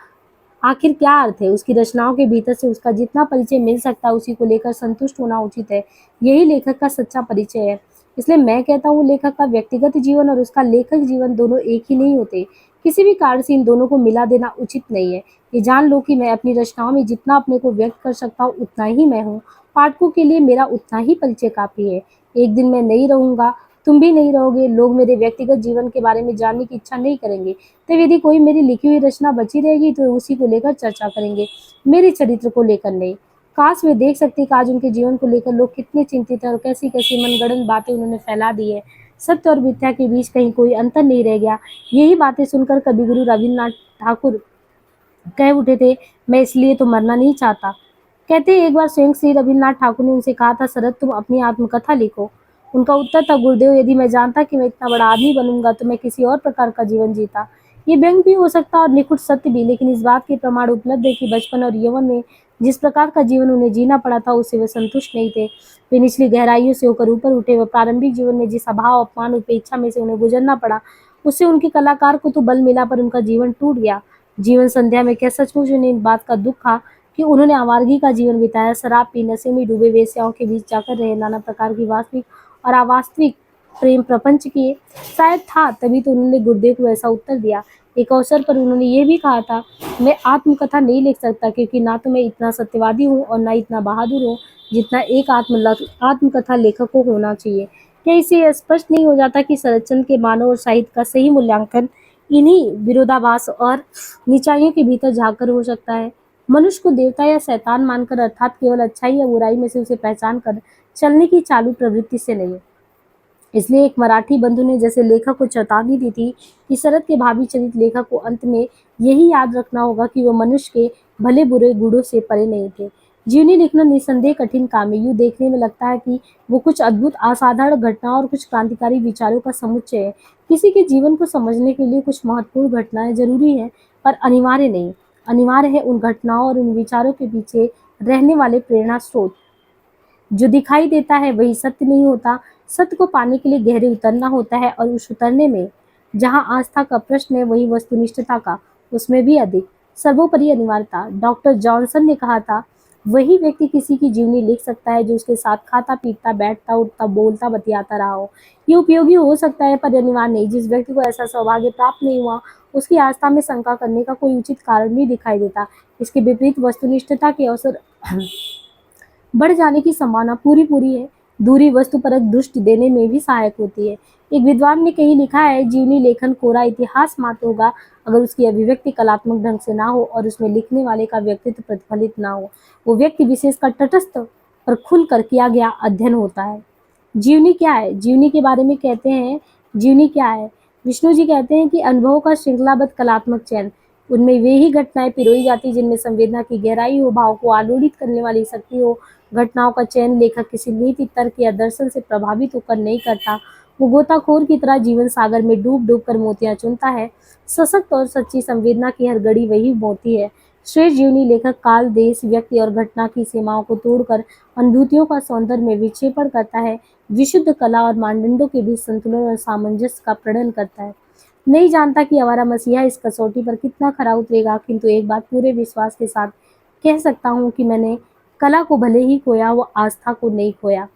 आखिर क्या अर्थ है? उसकी रचनाओं के भीतर से उसका जितना परिचय मिल सकता है उसी को लेकर संतुष्ट होना उचित है। यही लेखक का सच्चा परिचय है। इसलिए मैं कहता हूँ लेखक का व्यक्तिगत जीवन और उसका लेखक जीवन दोनों एक ही नहीं होते। किसी भी कारण से इन दोनों को मिला देना उचित नहीं है। ये जान लो कि मैं अपनी रचनाओं में जितना अपने को व्यक्त कर सकता हूँ उतना ही मैं हूँ। पाठकों के लिए मेरा उतना ही परिचय काफी है। एक दिन मैं नहीं रहूंगा, तुम भी नहीं रहोगे, लोग मेरे व्यक्तिगत जीवन के बारे में जानने की इच्छा नहीं करेंगे। तो यदि कोई मेरी लिखी हुई रचना बची रहेगी तो उसी को लेकर चर्चा करेंगे, मेरे चरित्र को लेकर नहीं। काश वे देख सकते कि आज उनके जीवन को लेकर लोग कितने चिंतित हैं और कैसी कैसी मनगढ़ंत बातें उन्होंने फैला दी है। सत्य और मिथ्या के बीच कहीं कोई अंतर नहीं रह गया। यही बातें सुनकर कविगुरु रविन्द्रनाथ ठाकुर कह उठे थे, मैं इसलिए तो मरना नहीं चाहता। कहते एक बार स्वयं श्री रविन्द्रनाथ ठाकुर ने उनसे कहा था, शरद तुम अपनी आत्मकथा लिखो। उनका उत्तर था, गुरुदेव यदि मैं जानता कि मैं इतना बड़ा आदमी बनूंगा तो मैं किसी और प्रकार का जीवन जीता। ये व्यंग भी हो सकता और निकुट सत्य भी, लेकिन इस बात के प्रमाण उपलब्ध है कि बचपन और यौवन में जिस प्रकार का जीवन उन्हें जीना पड़ा था उससे वे संतुष्ट नहीं थे। वे निचली गहराइयों से होकर ऊपर उठे। वे प्रारंभिक जीवन में जिस अभाव अपमान उपेक्षा में से उन्हें गुजरना पड़ा उससे उनके कलाकार को तो बल मिला, पर उनका जीवन टूट गया। जीवन संध्या में क्या सचमुच उन्हें इस बात का दुख था कि उन्होंने आवारगी का जीवन बिताया, शराब पी नशे में डूबे वेश्याओं के बीच जाकर रहे, नाना प्रकार की वास्तविक और अवास्तविक प्रेम प्रपंच किए। शायद था, तभी तो उन्होंने गुरुदेव को ऐसा उत्तर दिया। एक अवसर पर उन्होंने ये भी कहा था, मैं आत्मकथा नहीं लिख सकता क्योंकि ना तो मैं इतना सत्यवादी हूँ और ना इतना बहादुर हूँ जितना एक आत्मकथा लेखक को होना चाहिए। क्या इससे स्पष्ट नहीं हो जाता कि शरदचंद्र के मानव और साहित्य का सही मूल्यांकन इन्हीं विरोधाभास और निचाइयों के भीतर झांककर हो सकता है? मनुष्य को देवता या शैतान मानकर, अर्थात केवल अच्छाई या बुराई में से उसे पहचान कर चलने की चालू प्रवृत्ति से नहीं। इसलिए एक मराठी बंधु ने जैसे लेखक को चेतावनी दी थी कि शरद के भावी चरित लेखक को अंत में यही याद रखना होगा कि वह मनुष्य के भले बुरे गुणों से परे नहीं थे। जीवनी लिखना निसंदेह कठिन काम है। यूँ देखने में लगता है कि वो कुछ अद्भुत असाधारण घटनाओं और कुछ क्रांतिकारी विचारों का समुच्चय है। किसी के जीवन को समझने के लिए कुछ महत्वपूर्ण घटनाएं जरूरी हैं, पर अनिवार्य नहीं। अनिवार्य है उन घटनाओं और उन विचारों के पीछे रहने वाले प्रेरणा स्रोत। जो दिखाई देता है वही सत्य नहीं होता। सत्य को पाने के लिए गहरे उतरना होता है, और उस उतरने में जहाँ आस्था का प्रश्न है वही वस्तुनिष्ठता का उसमें भी अधिक सर्वोपरि अनिवार्यता। डॉक्टर जॉनसन ने कहा था, वही व्यक्ति किसी की जीवनी लिख सकता है जो उसके साथ खाता पीता बैठता उठता बोलता बतियाता रहा हो। ये उपयोगी हो सकता है पर अनिवार्य नहीं। जिस व्यक्ति को ऐसा सौभाग्य प्राप्त नहीं हुआ उसकी आस्था में शंका करने का कोई उचित कारण नहीं दिखाई देता। इसके विपरीत वस्तुनिष्ठता के अवसर बढ़ जाने की संभावना पूरी पूरी है। दूरी वस्तुपरक दृष्टि देने में भी सहायक होती है। एक विद्वान ने कहीं लिखा है, जीवनी लेखन कोरा इतिहास मात्र होगा अगर उसकी अभिव्यक्ति कलात्मक ढंग से ना हो और उसमें लिखने वाले का व्यक्तित्व प्रतिफलित ना हो। वो व्यक्ति विशेष का तटस्थ पर खुलकर किया गया अध्ययन होता है। जीवनी क्या है? जीवनी के बारे में कहते हैं जीवनी क्या है? विष्णु जी कहते हैं कि अनुभव का श्रृंखलाबद्ध कलात्मक चयन। उनमें वे ही घटनाएं पिरोई जाती जिनमें संवेदना की गहराई हो, भाव को आलोड़ित करने वाली शक्ति हो। घटनाओं का चयन लेखक किसी नीति, तर्क या दर्शन से प्रभावित होकर नहीं करता। वो गोताखोर की तरह जीवन सागर में डूब डूब कर मोतियां चुनता है। सशक्त और सच्ची संवेदना की हर घड़ी वही मोती है। श्रेष्ठ जीवनी लेखक काल, देश, व्यक्ति और घटना की सीमाओं को तोड़कर अनुभूतियों का सौंदर्य में विक्षेपण करता है। विशुद्ध कला और मानदंडों के बीच संतुलन और सामंजस्य का प्रणयन करता है। नहीं जानता कि आवारा मसीहा इस कसौटी पर कितना खरा उतरेगा, किंतु एक बात पूरे विश्वास के साथ कह सकता हूँ कि मैंने कला को भले ही खोया, वो आस्था को नहीं खोया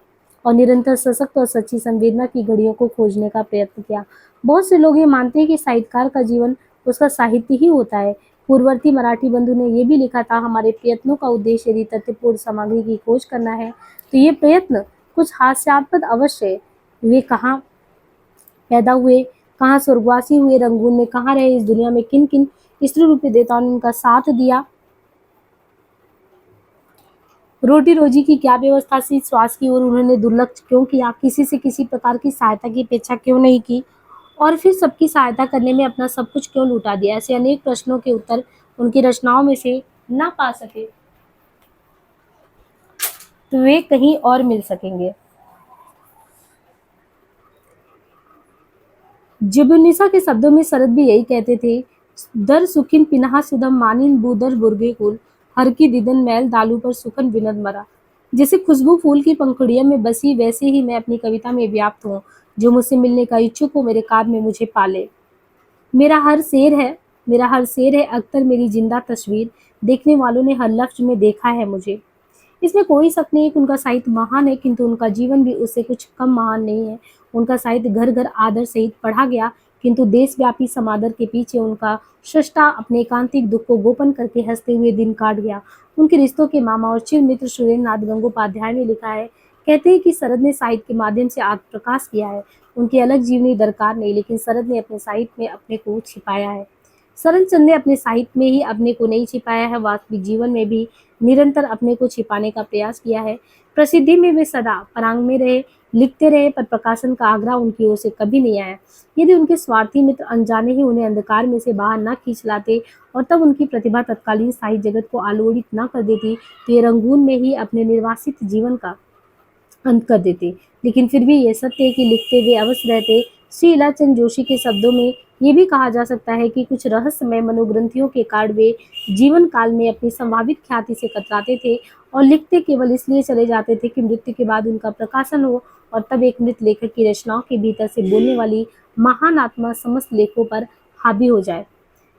और निरंतर सशक्त और सच्ची संवेदना की घड़ियों को खोजने का प्रयत्न किया। बहुत से लोग ये मानते हैं कि साहित्यकार का जीवन उसका साहित्य ही होता है। पूर्ववर्ती मराठी बंधु ने ये भी लिखा था, हमारे प्रयत्नों का उद्देश्य यदि तथ्यपूर्ण सामग्री की खोज करना है तो ये प्रयत्न कुछ हास्यास्पद अवश्य है। वे कहाँ पैदा हुए, कहाँ स्वर्गवासी हुए, रंगून में कहाँ रहे, इस दुनिया में किन किन स्त्री रूपी देवताओं ने उनका साथ दिया, रोटी रोजी की क्या व्यवस्था थी, स्वास्थ्य की ओर उन्होंने दुर्लक्ष्य क्यों किया, किसी से किसी प्रकार की सहायता की अपेक्षा क्यों नहीं की और फिर सबकी सहायता करने में अपना सब कुछ क्यों लुटा दिया। ऐसे अनेक प्रश्नों के उत्तर उनकी रचनाओं में से ना पा सके तो वे कहीं और मिल सकेंगे। जिबुन्निसा के शब्दों में शरद भी यही कहते थे, दर सुखिन पिनहा सुधम मानिन बूदर बुर्गे कुल, हर की दिदन मैल दालू पर सुखन विनद मरा। जैसे खुशबू फूल की पंखुड़ियों में बसी, वैसे ही मैं अपनी कविता में व्याप्त हूँ। जो मुझसे मिलने का इच्छुक हो मेरे काव्य में मुझे पाले। मेरा हर शेर है मेरा हर शेर है अख्तर मेरी जिंदा तस्वीर, देखने वालों ने हर लफ्ज में देखा है मुझे। इसमें कोई शक नहीं है कि उनका साहित्य महान है, किंतु उनका जीवन भी उससे कुछ कम महान नहीं है। उनका साहित्य घर घर आदर सहित पढ़ा गया, किंतु देशव्यापी समादर के पीछे उनका सृष्टा अपने एकांतिक दुख को गोपन करके हंसते हुए दिन काट गया। उनके रिश्तों के मामा और चिर मित्र सुरेंद्र नाथ गंगोपाध्याय ने लिखा है, कहते हैं कि शरद ने साहित्य के माध्यम से आत्मप्रकाश किया है। उनकी अलग जीवनी दरकार नहीं, लेकिन शरद ने अपने साहित्य में अपने को छिपाया है। शरदचंद्र ने अपने साहित्य में ही अपने को नहीं छिपाया है, वास्तविक जीवन में भी निरंतर अपने को छिपाने का प्रयास किया है। प्रसिद्धि में वे सदा परांग में रहे, लिखते रहे, पर प्रकाशन का आग्रह उनकी ओर से कभी नहीं आया। यदि उनके स्वार्थी मित्र अनजाने ही उन्हें अंधकार में से बाहर न खींच लाते और तब उनकी प्रतिभा तत्कालीन साहित्य जगत को आलोड़ित न कर देती, तो ये रंगून में ही अपने निर्वासित जीवन का अंत कर देते। लेकिन फिर भी ये सत्य है कि लिखते वे अवश्य रहते। श्री इलाचंद जोशी के शब्दों में ये भी कहा जा सकता है कि कुछ रहस्यमय मनोग्रंथियों के कारण वे जीवन काल में अपनी संभावित ख्याति से कतराते थे और लिखते केवल इसलिए चले जाते थे कि मृत्यु के बाद उनका प्रकाशन हो और तब एक मृत लेखक की रचनाओं के भीतर से बोलने वाली महान आत्मा समस्त लेखों पर हावी हो जाए।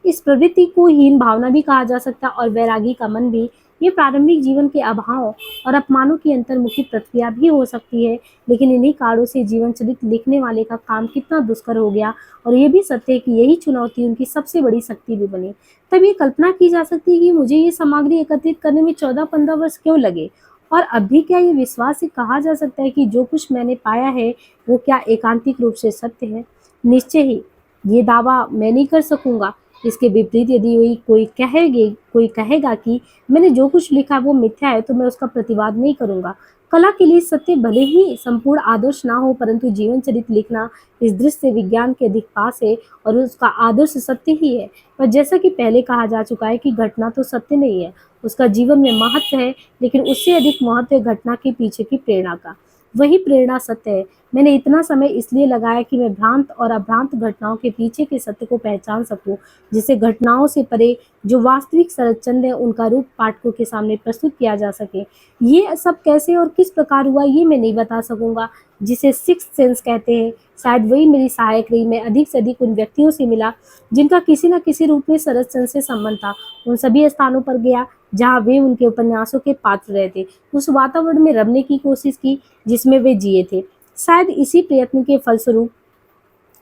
इस प्रवृत्ति को हीन भावना भी कहा जा सकता है और वैरागी का मन भी। ये प्रारंभिक जीवन के अभाव और अपमानों की अंतर्मुखी प्रतिक्रिया भी हो सकती है, लेकिन इन्हीं कारणों से जीवन चरित्र लिखने वाले का काम कितना दुष्कर हो गया और ये भी सत्य है कि यही चुनौती उनकी सबसे बड़ी शक्ति भी बनी। तब ये कल्पना की जा सकती है कि मुझे ये सामग्री एकत्रित करने में 14-15 वर्ष क्यों लगे और अब भी क्या ये विश्वास से कहा जा सकता है कि जो कुछ मैंने पाया है वो क्या एकांतिक रूप से सत्य है। निश्चय ही ये दावा मैं नहीं कर सकूंगा। इसके विपरीत यदि कोई कहेगा कि मैंने जो कुछ लिखा वो मिथ्या है, तो मैं उसका प्रतिवाद नहीं करूंगा। कला के लिए सत्य भले ही संपूर्ण आदर्श ना हो, परंतु जीवन चरित्र लिखना इस दृश्य विज्ञान के अधिक पास है और उसका आदर्श सत्य ही है। पर जैसा कि पहले कहा जा चुका है कि घटना तो सत्य नहीं है, उसका जीवन में महत्व है, लेकिन उससे अधिक महत्व है घटना के पीछे की प्रेरणा का। वही प्रेरणा सत्य है। मैंने इतना समय इसलिए लगाया कि मैं भ्रांत और अभ्रांत घटनाओं के पीछे के सत्य को पहचान सकूं, जिसे घटनाओं से परे जो वास्तविक शरदचंद्र है उनका रूप पाठकों के सामने प्रस्तुत किया जा सके। ये सब कैसे और किस प्रकार हुआ ये मैं नहीं बता सकूंगा, जिसे सिक्स्थ सेंस कहते हैं। शायद वही मेरी सहायक रही। मैं अधिक से अधिक उन व्यक्तियों से मिला जिनका किसी न किसी रूप में शरदचंद्र से संबंध था। उन सभी स्थानों पर गया जहाँ वे उनके उपन्यासों के पात्र रहे थे। उस वातावरण में रमने की कोशिश की जिसमें वे जिए थे। शायद इसी प्रयत्न के फलस्वरूप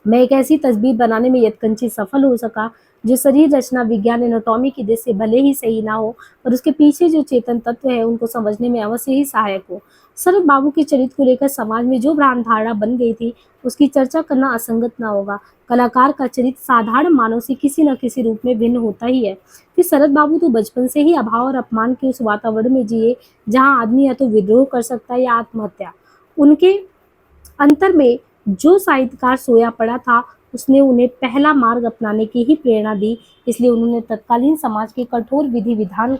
मैं एक ऐसी तस्वीर बनाने में यत्किंचित सफल हो सका जो शरीर रचना विज्ञान एनाटॉमी की दृष्टि से भले ही सही ना हो, पर उसके पीछे जो चेतन तत्व है उनको समझने में अवश्य ही सहायक हो। शरद बाबू के चरित्र को लेकर समाज में जो भ्रांत धारणा बन गई थी उसकी चर्चा करना असंगत ना होगा। कलाकार का चरित्र साधारण मानव से किसी न किसी रूप में भिन्न होता ही है। फिर शरद बाबू तो बचपन से ही अभाव और अपमान के उस वातावरण में जिए जहाँ आदमी या तो विद्रोह कर सकता है या आत्महत्या। उनके अंतर में जो साहित्यकार सोया पड़ा था उसने उन्हें पहला मार्ग अपनाने की ही प्रेरणा दी, इसलिए उन्होंने तत्कालीन समाज के कठोर विधि विधान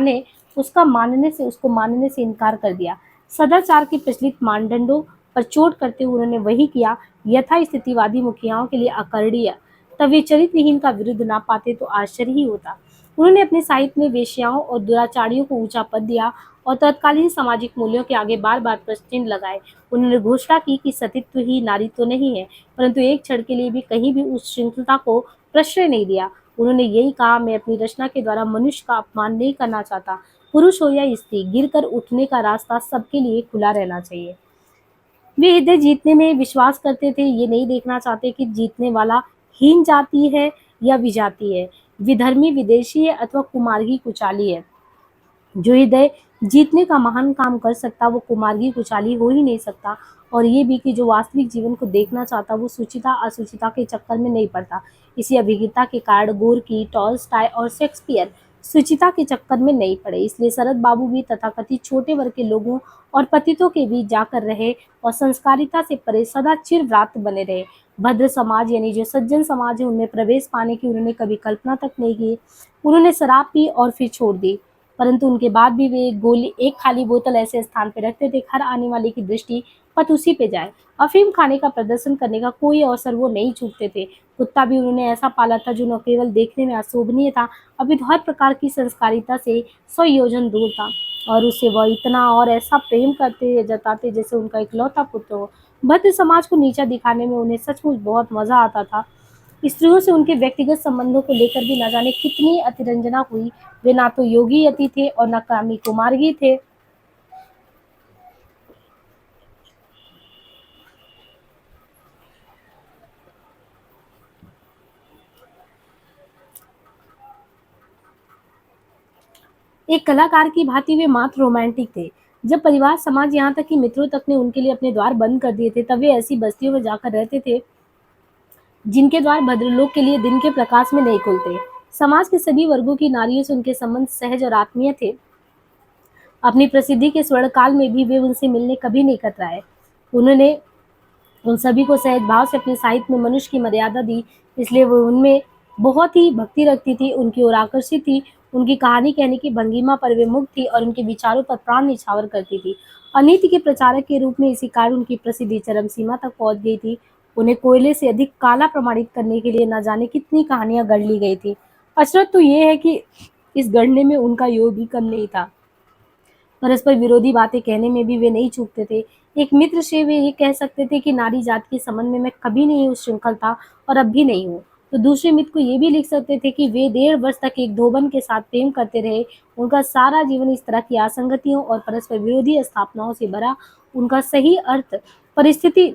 है उसको मानने से इनकार कर दिया। सदाचार के प्रचलित मानदंडों पर चोट करते हुए उन्होंने वही किया। यथास्थितिवादी मुखियाओं के लिए अकर्णीय, तब वे चरित्रहीन का विरुद्ध ना पाते तो आश्चर्य ही होता। उन्होंने अपने साहित्य में वेश्याओं और दुराचारियों को ऊंचा पद दिया और तत्कालीन सामाजिक मूल्यों के आगे बार बार प्रश्न चिन्ह लगाए। उन्होंने घोषणा की कि सतीत्व ही नारीत्व नहीं है, परंतु एक क्षण के लिए भी कहीं भी उस श्रृंखलता को प्रश्रय नहीं दिया। उन्होंने यही कहा, मैं अपनी रचना के द्वारा मनुष्य का अपमान नहीं करना चाहता। पुरुष हो या स्त्री, गिरकर उठने का रास्ता सबके लिए खुला रहना चाहिए। वे हृदय जीतने में विश्वास करते थे, ये नहीं देखना चाहते कि जीतने वाला हीन जाति है या विजाति है, विधर्मी विदेशी है अथवा कुमार्गी कुचाली है। जो हृदय जीतने का महान काम कर सकता वो कुमार्गी कुचाली हो ही नहीं सकता। और ये भी कि जो वास्तविक जीवन को देखना चाहता वो सुचिता असुचिता के चक्कर में नहीं पड़ता। इसी अभिज्ञता के कारण गोर्की, टॉलस्टॉय और शेक्सपियर सुचिता के चक्कर में नहीं पड़े। इसलिए शरद बाबू भी तथाकथित छोटे वर्ग के लोगों और पतितों के बीच जाकर रहे और संस्कारिता से परे सदा चिरव्रात बने रहे। भद्र समाज यानी जो सज्जन समाज है उनमें प्रवेश पाने की उन्होंने कभी कल्पना तक नहीं की। उन्होंने शराब पी और फिर छोड़ दी, परंतु उनके बाद भी वे एक खाली बोतल ऐसे स्थान पे रखते थे हर आने वाले की दृष्टि पत उसी पे जाए। अफीम खाने का प्रदर्शन करने का कोई अवसर वो नहीं चूकते थे। कुत्ता भी उन्होंने ऐसा पाला था जो न केवल देखने में अशोभनीय था, अपितु हर प्रकार की संस्कारिता से 100 योजन दूर था। और उससे वह इतना और ऐसा प्रेम करते जताते जैसे उनका इकलौता पुत्र हो। भद्र समाज को नीचा दिखाने में उन्हें सचमुच बहुत मजा आता था। स्त्रियों से उनके व्यक्तिगत संबंधों को लेकर भी न जाने कितनी अतिरंजना हुई। वे ना तो योगी यति थे और न कामी कुमार्गी थे। एक कलाकार की भांति वे मात्र रोमांटिक थे। जब परिवार, समाज, यहाँ तक कि मित्रों तक ने उनके लिए अपने द्वार बंद कर दिए थे, तब वे ऐसी बस्तियों में जाकर रहते थे जिनके द्वार भद्रलोक के लिए दिन के प्रकाश में नहीं खुलते। समाज के सभी वर्गों की नारियों से उनके संबंध सहज और आत्मीय थे। अपनी प्रसिद्धि के स्वर्ण काल में भी वे उनसे मिलने कभी नहीं कतराए। उन्होंने उन सभी को सहज भाव से अपने साहित्य में मनुष्य की मर्यादा दी, इसलिए वो उनमें बहुत ही भक्ति रखती थी, उनकी ओर आकर्षित थी। उनकी कहानी कहने की भंगिमा पर वे मुग्ध थी और उनके विचारों पर प्राण निछावर करती थी। अनीति के प्रचारक के रूप में इसी कारण उनकी प्रसिद्धि चरम सीमा तक पहुंच गई थी। उन्हें कोयले से अधिक काला प्रमाणित करने के लिए न जाने कितनी कहानियां गढ़ ली गई थी। अचरज तो ये है कि इस गढ़ने में उनका योग भी कम नहीं था। परस्पर विरोधी बातें कहने में भी वे नहीं चूकते थे। एक मित्र से वे ये कह सकते थे कि नारी जाति के संबंध में मैं कभी नहीं उस श्रृंखल था और अब भी नहीं हूँ। तो दूसरे मित्र को ये भी लिख सकते थे कि वे 1.5 वर्ष तक एक धोबन के साथ प्रेम करते रहे। उनका सारा जीवन इस तरह की असंगतियों और परस्पर विरोधी स्थापनाओं से भरा। उनका सही अर्थ परिस्थिति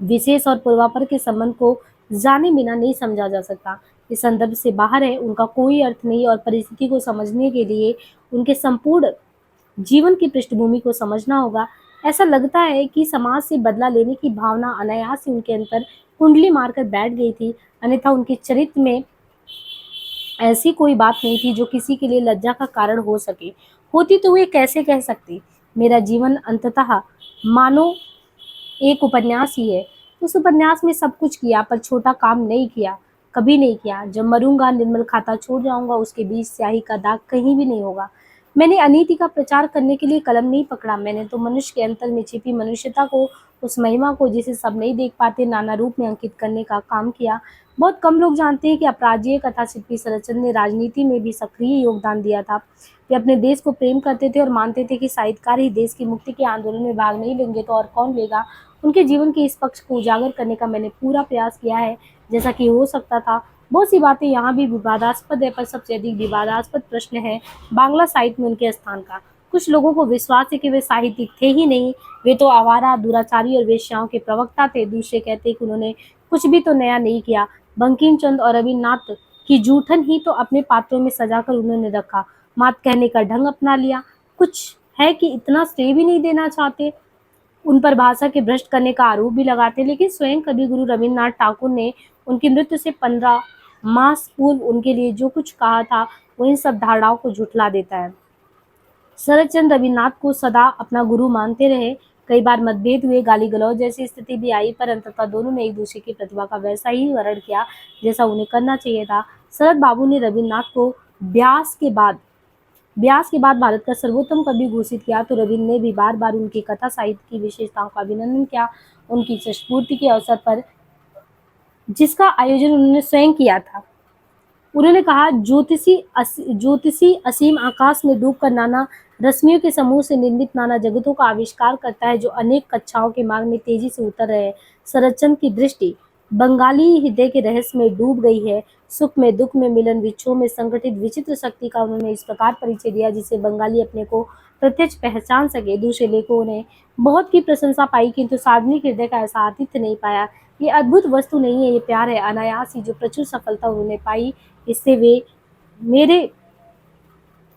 विशेष और पूर्वापर के संबंध को जाने बिना नहीं समझा जा सकता। इस संदर्भ से बाहर है, उनका कोई अर्थ नहीं और परिस्थिति को समझने के लिए उनके संपूर्ण जीवन की पृष्ठभूमि को समझना होगा। ऐसा लगता है कि समाज से बदला लेने की भावना अनायास ही उनके अंतर कुंडली मारकर बैठ गई थी, अन्यथा उनके चरित्र में ऐसी कोई बात नहीं थी जो किसी के लिए लज्जा का कारण हो सके। होती तो वे कैसे कह सकती, मेरा जीवन अंततः मानो एक उपन्यास ही है। उस उपन्यास में सब कुछ किया पर छोटा काम नहीं किया, कभी नहीं किया। जब मरूंगा, निर्मल खाता छोड़ जाऊंगा, उसके बीच स्याही का दाग कहीं भी नहीं होगा। मैंने अनीति का प्रचार करने के लिए कलम नहीं पकड़ा, मैंने तो मनुष्य के अंतर में छिपी मनुष्यता को, उस महिमा को जिसे सब नहीं देख पाते, नाना रूप में अंकित करने का काम किया। बहुत कम लोग जानते हैं कि अपराजीय कथा शिल्पी शरदचंद्र ने राजनीति में भी सक्रिय योगदान दिया था। वे अपने देश को प्रेम करते थे और मानते थे कि साहित्यकार ही देश की मुक्ति के आंदोलन में भाग नहीं लेंगे तो और कौन लेगा। उनके जीवन के इस पक्ष को उजागर करने का मैंने पूरा प्रयास किया है, जैसा कि हो सकता था। बहुत सी बातें यहाँ भी विवादास्पद है, पर सबसे अधिक विवादास्पद प्रश्न है बांग्ला साहित्य में उनके स्थान का। कुछ लोगों को विश्वास है कि वे साहित्यिक थे ही नहीं, वे तो आवारा, दुराचारी और वेश्याओं के प्रवक्ता थे। दूसरे कहते हैं कि उन्होंने कुछ भी तो नया नहीं किया, बंकिम चंद्र और रविन्द्रनाथ की जूठन ही तो अपने पात्रों में सजाकर उन्होंने रखा, मात कहने का ढंग अपना लिया। कुछ है कि इतना श्रेय भी नहीं देना चाहते, उन पर भाषा के भ्रष्ट करने का आरोप भी लगाते। लेकिन स्वयं कवि गुरु रविन्द्रनाथ ठाकुर ने उनकी मृत्यु से 15 मास पूर्व उनके लिए जो कुछ कहा था वो इन सब धारणाओं को झुठला देता है। शरदचंद्र रविन्द्रनाथ को सदा अपना गुरु मानते रहे। कई बार मतभेद हुए, गाली गलौज जैसी स्थिति भी आई, पर अंततः दोनों ने एक दूसरे की प्रतिभा का वैसा ही वर्ण किया जैसा उन्हें करना चाहिए था। शरद बाबू ने रविन्द्रनाथ को व्यास के बाद भारत का सर्वोत्तम कवि घोषित किया, तो रविन्द्र ने भी बार बार उनकी कथा साहित्य की विशेषताओं का अभिनंदन किया। उनकी षष्ठपूर्ति के अवसर पर, जिसका आयोजन उन्होंने स्वयं किया था, उन्होंने कहा, ज्योतिषी असीम आकाश में डूबकर नाना रश्मियों के समूह से निर्मित नाना जगतों का आविष्कार करता है, जो अनेक कक्षाओं के मार्ग में तेजी से उतर रहे हैं। शरदचंद्र की दृष्टि बंगाली हृदय के रहस्य में डूब गई है। सुख में दुख में मिलन विक्षोभ में संगठित विचित्र शक्ति का उन्होंने इस प्रकार परिचय दिया जिसे बंगाली अपने को प्रत्यक्ष पहचान सके। दूसरे लेखकों ने बहुत की प्रशंसा पाई, किंतु सार्वजनिक हृदय का ऐसा आतिथ्य नहीं पाया। ये अद्भुत वस्तु नहीं है, ये प्यार है, अनायास ही जो प्रचुर सफलता उन्होंने पाई, इससे वे मेरे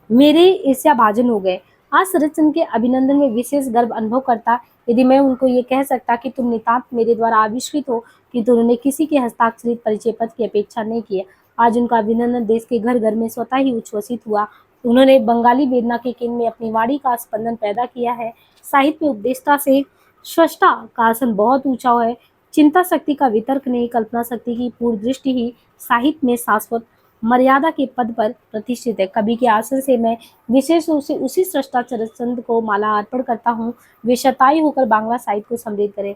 मेरे ईर्ष्याभाजन हो गए। आज शरदचंद्र के अभिनंदन में विशेष गर्व अनुभव करता, यदि मैं उनको ये कह सकता कि तुम नितांत मेरे द्वारा आविष्कृत हो, किंतु उन्होंने किसी के हस्ताक्षरित परिचय पत्र की अपेक्षा नहीं की। आज उनका अभिनंदन देश के घर घर में स्वतः ही उच्छ्वसित हुआ। उन्होंने बंगाली वेदना के केंद्र में अपनी वाणी का स्पंदन पैदा किया है। साहित्य में उपदेष्टा से स्रष्टा का आसन बहुत ऊंचा है। चिंता शक्ति का वितर्क नहीं, कल्पना शक्ति की पूर्ण दृष्टि ही साहित्य में शाश्वत मर्यादा के पद पर प्रतिष्ठित है। कवि के आसन से मैं विशेष रूप से उसी सृष्टा शरदचंद्र को माला अर्पण करता हूँ, वे शतायु होकर बांग्ला साहित्य को समृद्ध करें।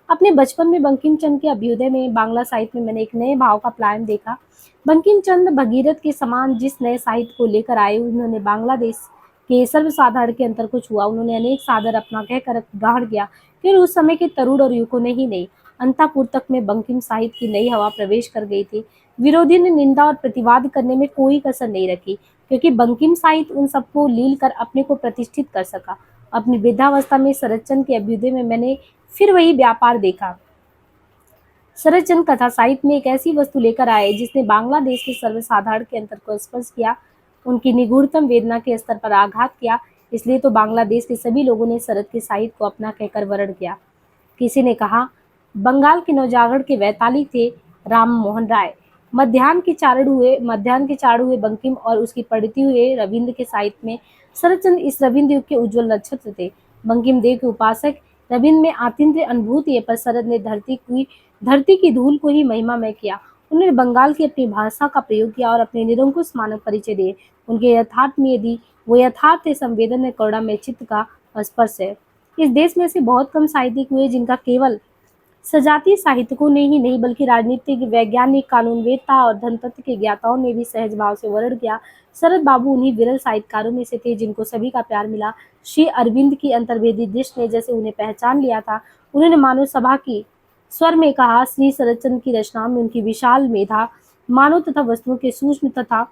अपने बचपन में बंकिम चंद्र के अभ्युदय में बांग्ला साहित्य में मैंने एक नए भाव का पलायन देखा। बंकिम चंद्र भगीरथ के समान जिस नए साहित्य को लेकर आए, उन्होंने बांग्लादेश के सर्वसाधारण के अंतर को छुआ। उन्होंने अनेक सादर अपना कहकर ग्रहण किया, फिर उस समय के तरुण और युवकों ने ही नहीं, अंतापुर तक में बंकिम साहित्य की नई हवा प्रवेश कर गई थी। विरोधी ने निंदा और प्रतिवाद करने में कोई कसर नहीं रखी, क्योंकि बंकिम साहित्य उन सबको लील कर अपने को प्रतिष्ठित कर सका। अपनी वृद्धावस्था में शरदचंद्र के अभ्युदय में मैंने फिर वही व्यापार देखा। शरदचंद्र कथा साहित्य में एक ऐसी वस्तु लेकर आए जिसने बांग्लादेश के सर्वसाधारण के अंतर को स्पर्श किया, उनकी निगूढ़तम वेदना के स्तर पर आघात किया। इसलिए तो बांग्लादेश के सभी लोगों ने शरद के साहित्य को अपना कहकर वर्ण किया। किसी ने कहा, बंगाल के नवजागरण के वैतालिक थे राम मोहन राय। मध्याह्न के चाड़ू हुए बंकिम और उसकी परिणति हुए रविंद्र के साहित्य में शरदचंद्र इस रविंद्र युग के उज्ज्वल नक्षत्र थे। बंकिम देव के उपासक, रविंद्र में आतीन्द्रिय अनुभूति है, पर शरद ने धरती की धूल को ही महिमामय किया। उन्होंने बंगाल की अपनी भाषा का प्रयोग किया और अपने निरंकुश मानव परिचय दिए। उनके यथार्थ में यदि वो यथार्थ है, संवेदन है, करुणा में चित्त का स्पर्श है। इस देश में से बहुत कम साहित्यिक हुए जिनका केवल सजातीय साहित्यकों ने ही नहीं, बल्कि राजनीतिक, वैज्ञानिक, कानूनवेत्ता और धनतत्व के ज्ञाताओं ने भी सहज भाव से वर्ण किया। शरद बाबू उन्हीं विरल साहित्यकारों में से थे जिनको सभी का प्यार मिला। श्री अरविंद की अंतर्वेदी दृष्टि ने जैसे उन्हें पहचान लिया था। उन्होंने मानव सभा की स्वर में कहा, श्री शरदचंद्र की रचनाओं में उनकी विशाल मेधा, मानव तथा वस्तुओं के सूक्ष्म तथा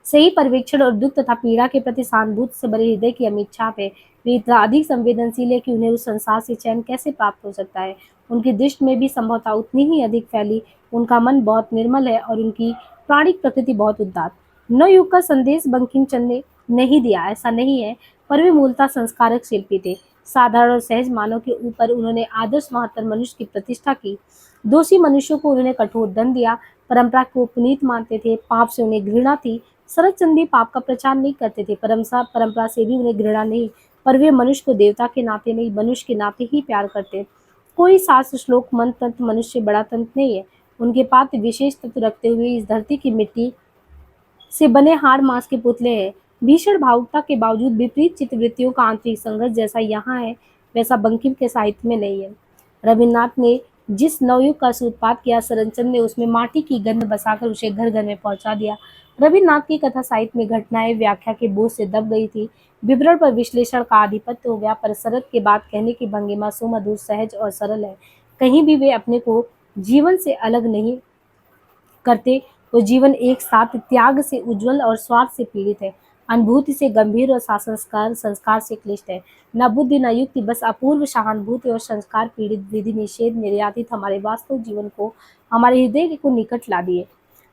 सही पर्यवेक्षण और दुख तथा पीड़ा के प्रति सहानुभूति से भरे हृदय की अमिट छाप है। वे इतना अधिक संवेदनशील है कि उन्हें उस संसार से चैन कैसे प्राप्त हो सकता है। उनकी दृष्टि में भी संभवतः उतनी ही अधिक फैली। उनका मन बहुत निर्मल है और उनकी प्राणिक प्रकृति बहुत उदात्त। नवयुग का संदेश बंकिम चंद्र ने नहीं दिया, ऐसा नहीं है, पर वे मूलतः संस्कारक शिल्पी थे। साधारण और सहज मानव के ऊपर उन्होंने आदर्श महत्तर मनुष्य की प्रतिष्ठा की। दोषी मनुष्यों को उन्होंने कठोर दंड दिया। परंपरा को पुनीत मानते थे, पाप से उन्हें घृणा थी। शरदचंद्र भी पाप का प्रचार नहीं करते थे, परंपरा से भी उन्हें घृणा नहीं, पर वे मनुष्य को देवता के नाते नहीं, मनुष्य के नाते ही प्यार करते। कोई शास्त्र, श्लोक, मंत्र, तंत्र मनुष्य से बड़ा तंत्र नहीं है। उनके पात्र विशेष तत्व रखते हुए इस धरती की मिट्टी से बने हाड़ मांस के पुतले हैं। भीषण भावुकता के बावजूद विपरीत चित्तवृत्तियों का आंतरिक संघर्ष जैसा यहाँ है, वैसा बंकिम के साहित्य में नहीं है। रविन्द्रनाथ ने जिस नवयुग का सूत्रपात किया, शरदचंद्र ने उसमें माटी की गंध बसाकर उसे घर घर में पहुंचा दिया। रविन्द्रनाथ की कथा साहित्य में घटनाएं व्याख्या के बोझ से दब गई थी, विवरण पर विश्लेषण का आधिपत्य हो गया, पर शरद के बात कहने की भंगिमा सुमधुर, सहज और सरल है। कहीं भी वे अपने को जीवन से अलग नहीं करते। वो जीवन एक साथ त्याग से उज्जवल और स्वार्थ से पीड़ित है, अनुभूति से गंभीर और संस्कार से क्लिष्ट है। न बुद्धि न युक्ति, बस अपूर्व सहानुभूति और संस्कार पीड़ित विधि निषेध निर्यातित हमारे वास्तविक जीवन को, हमारे हृदय को निकट ला दिए।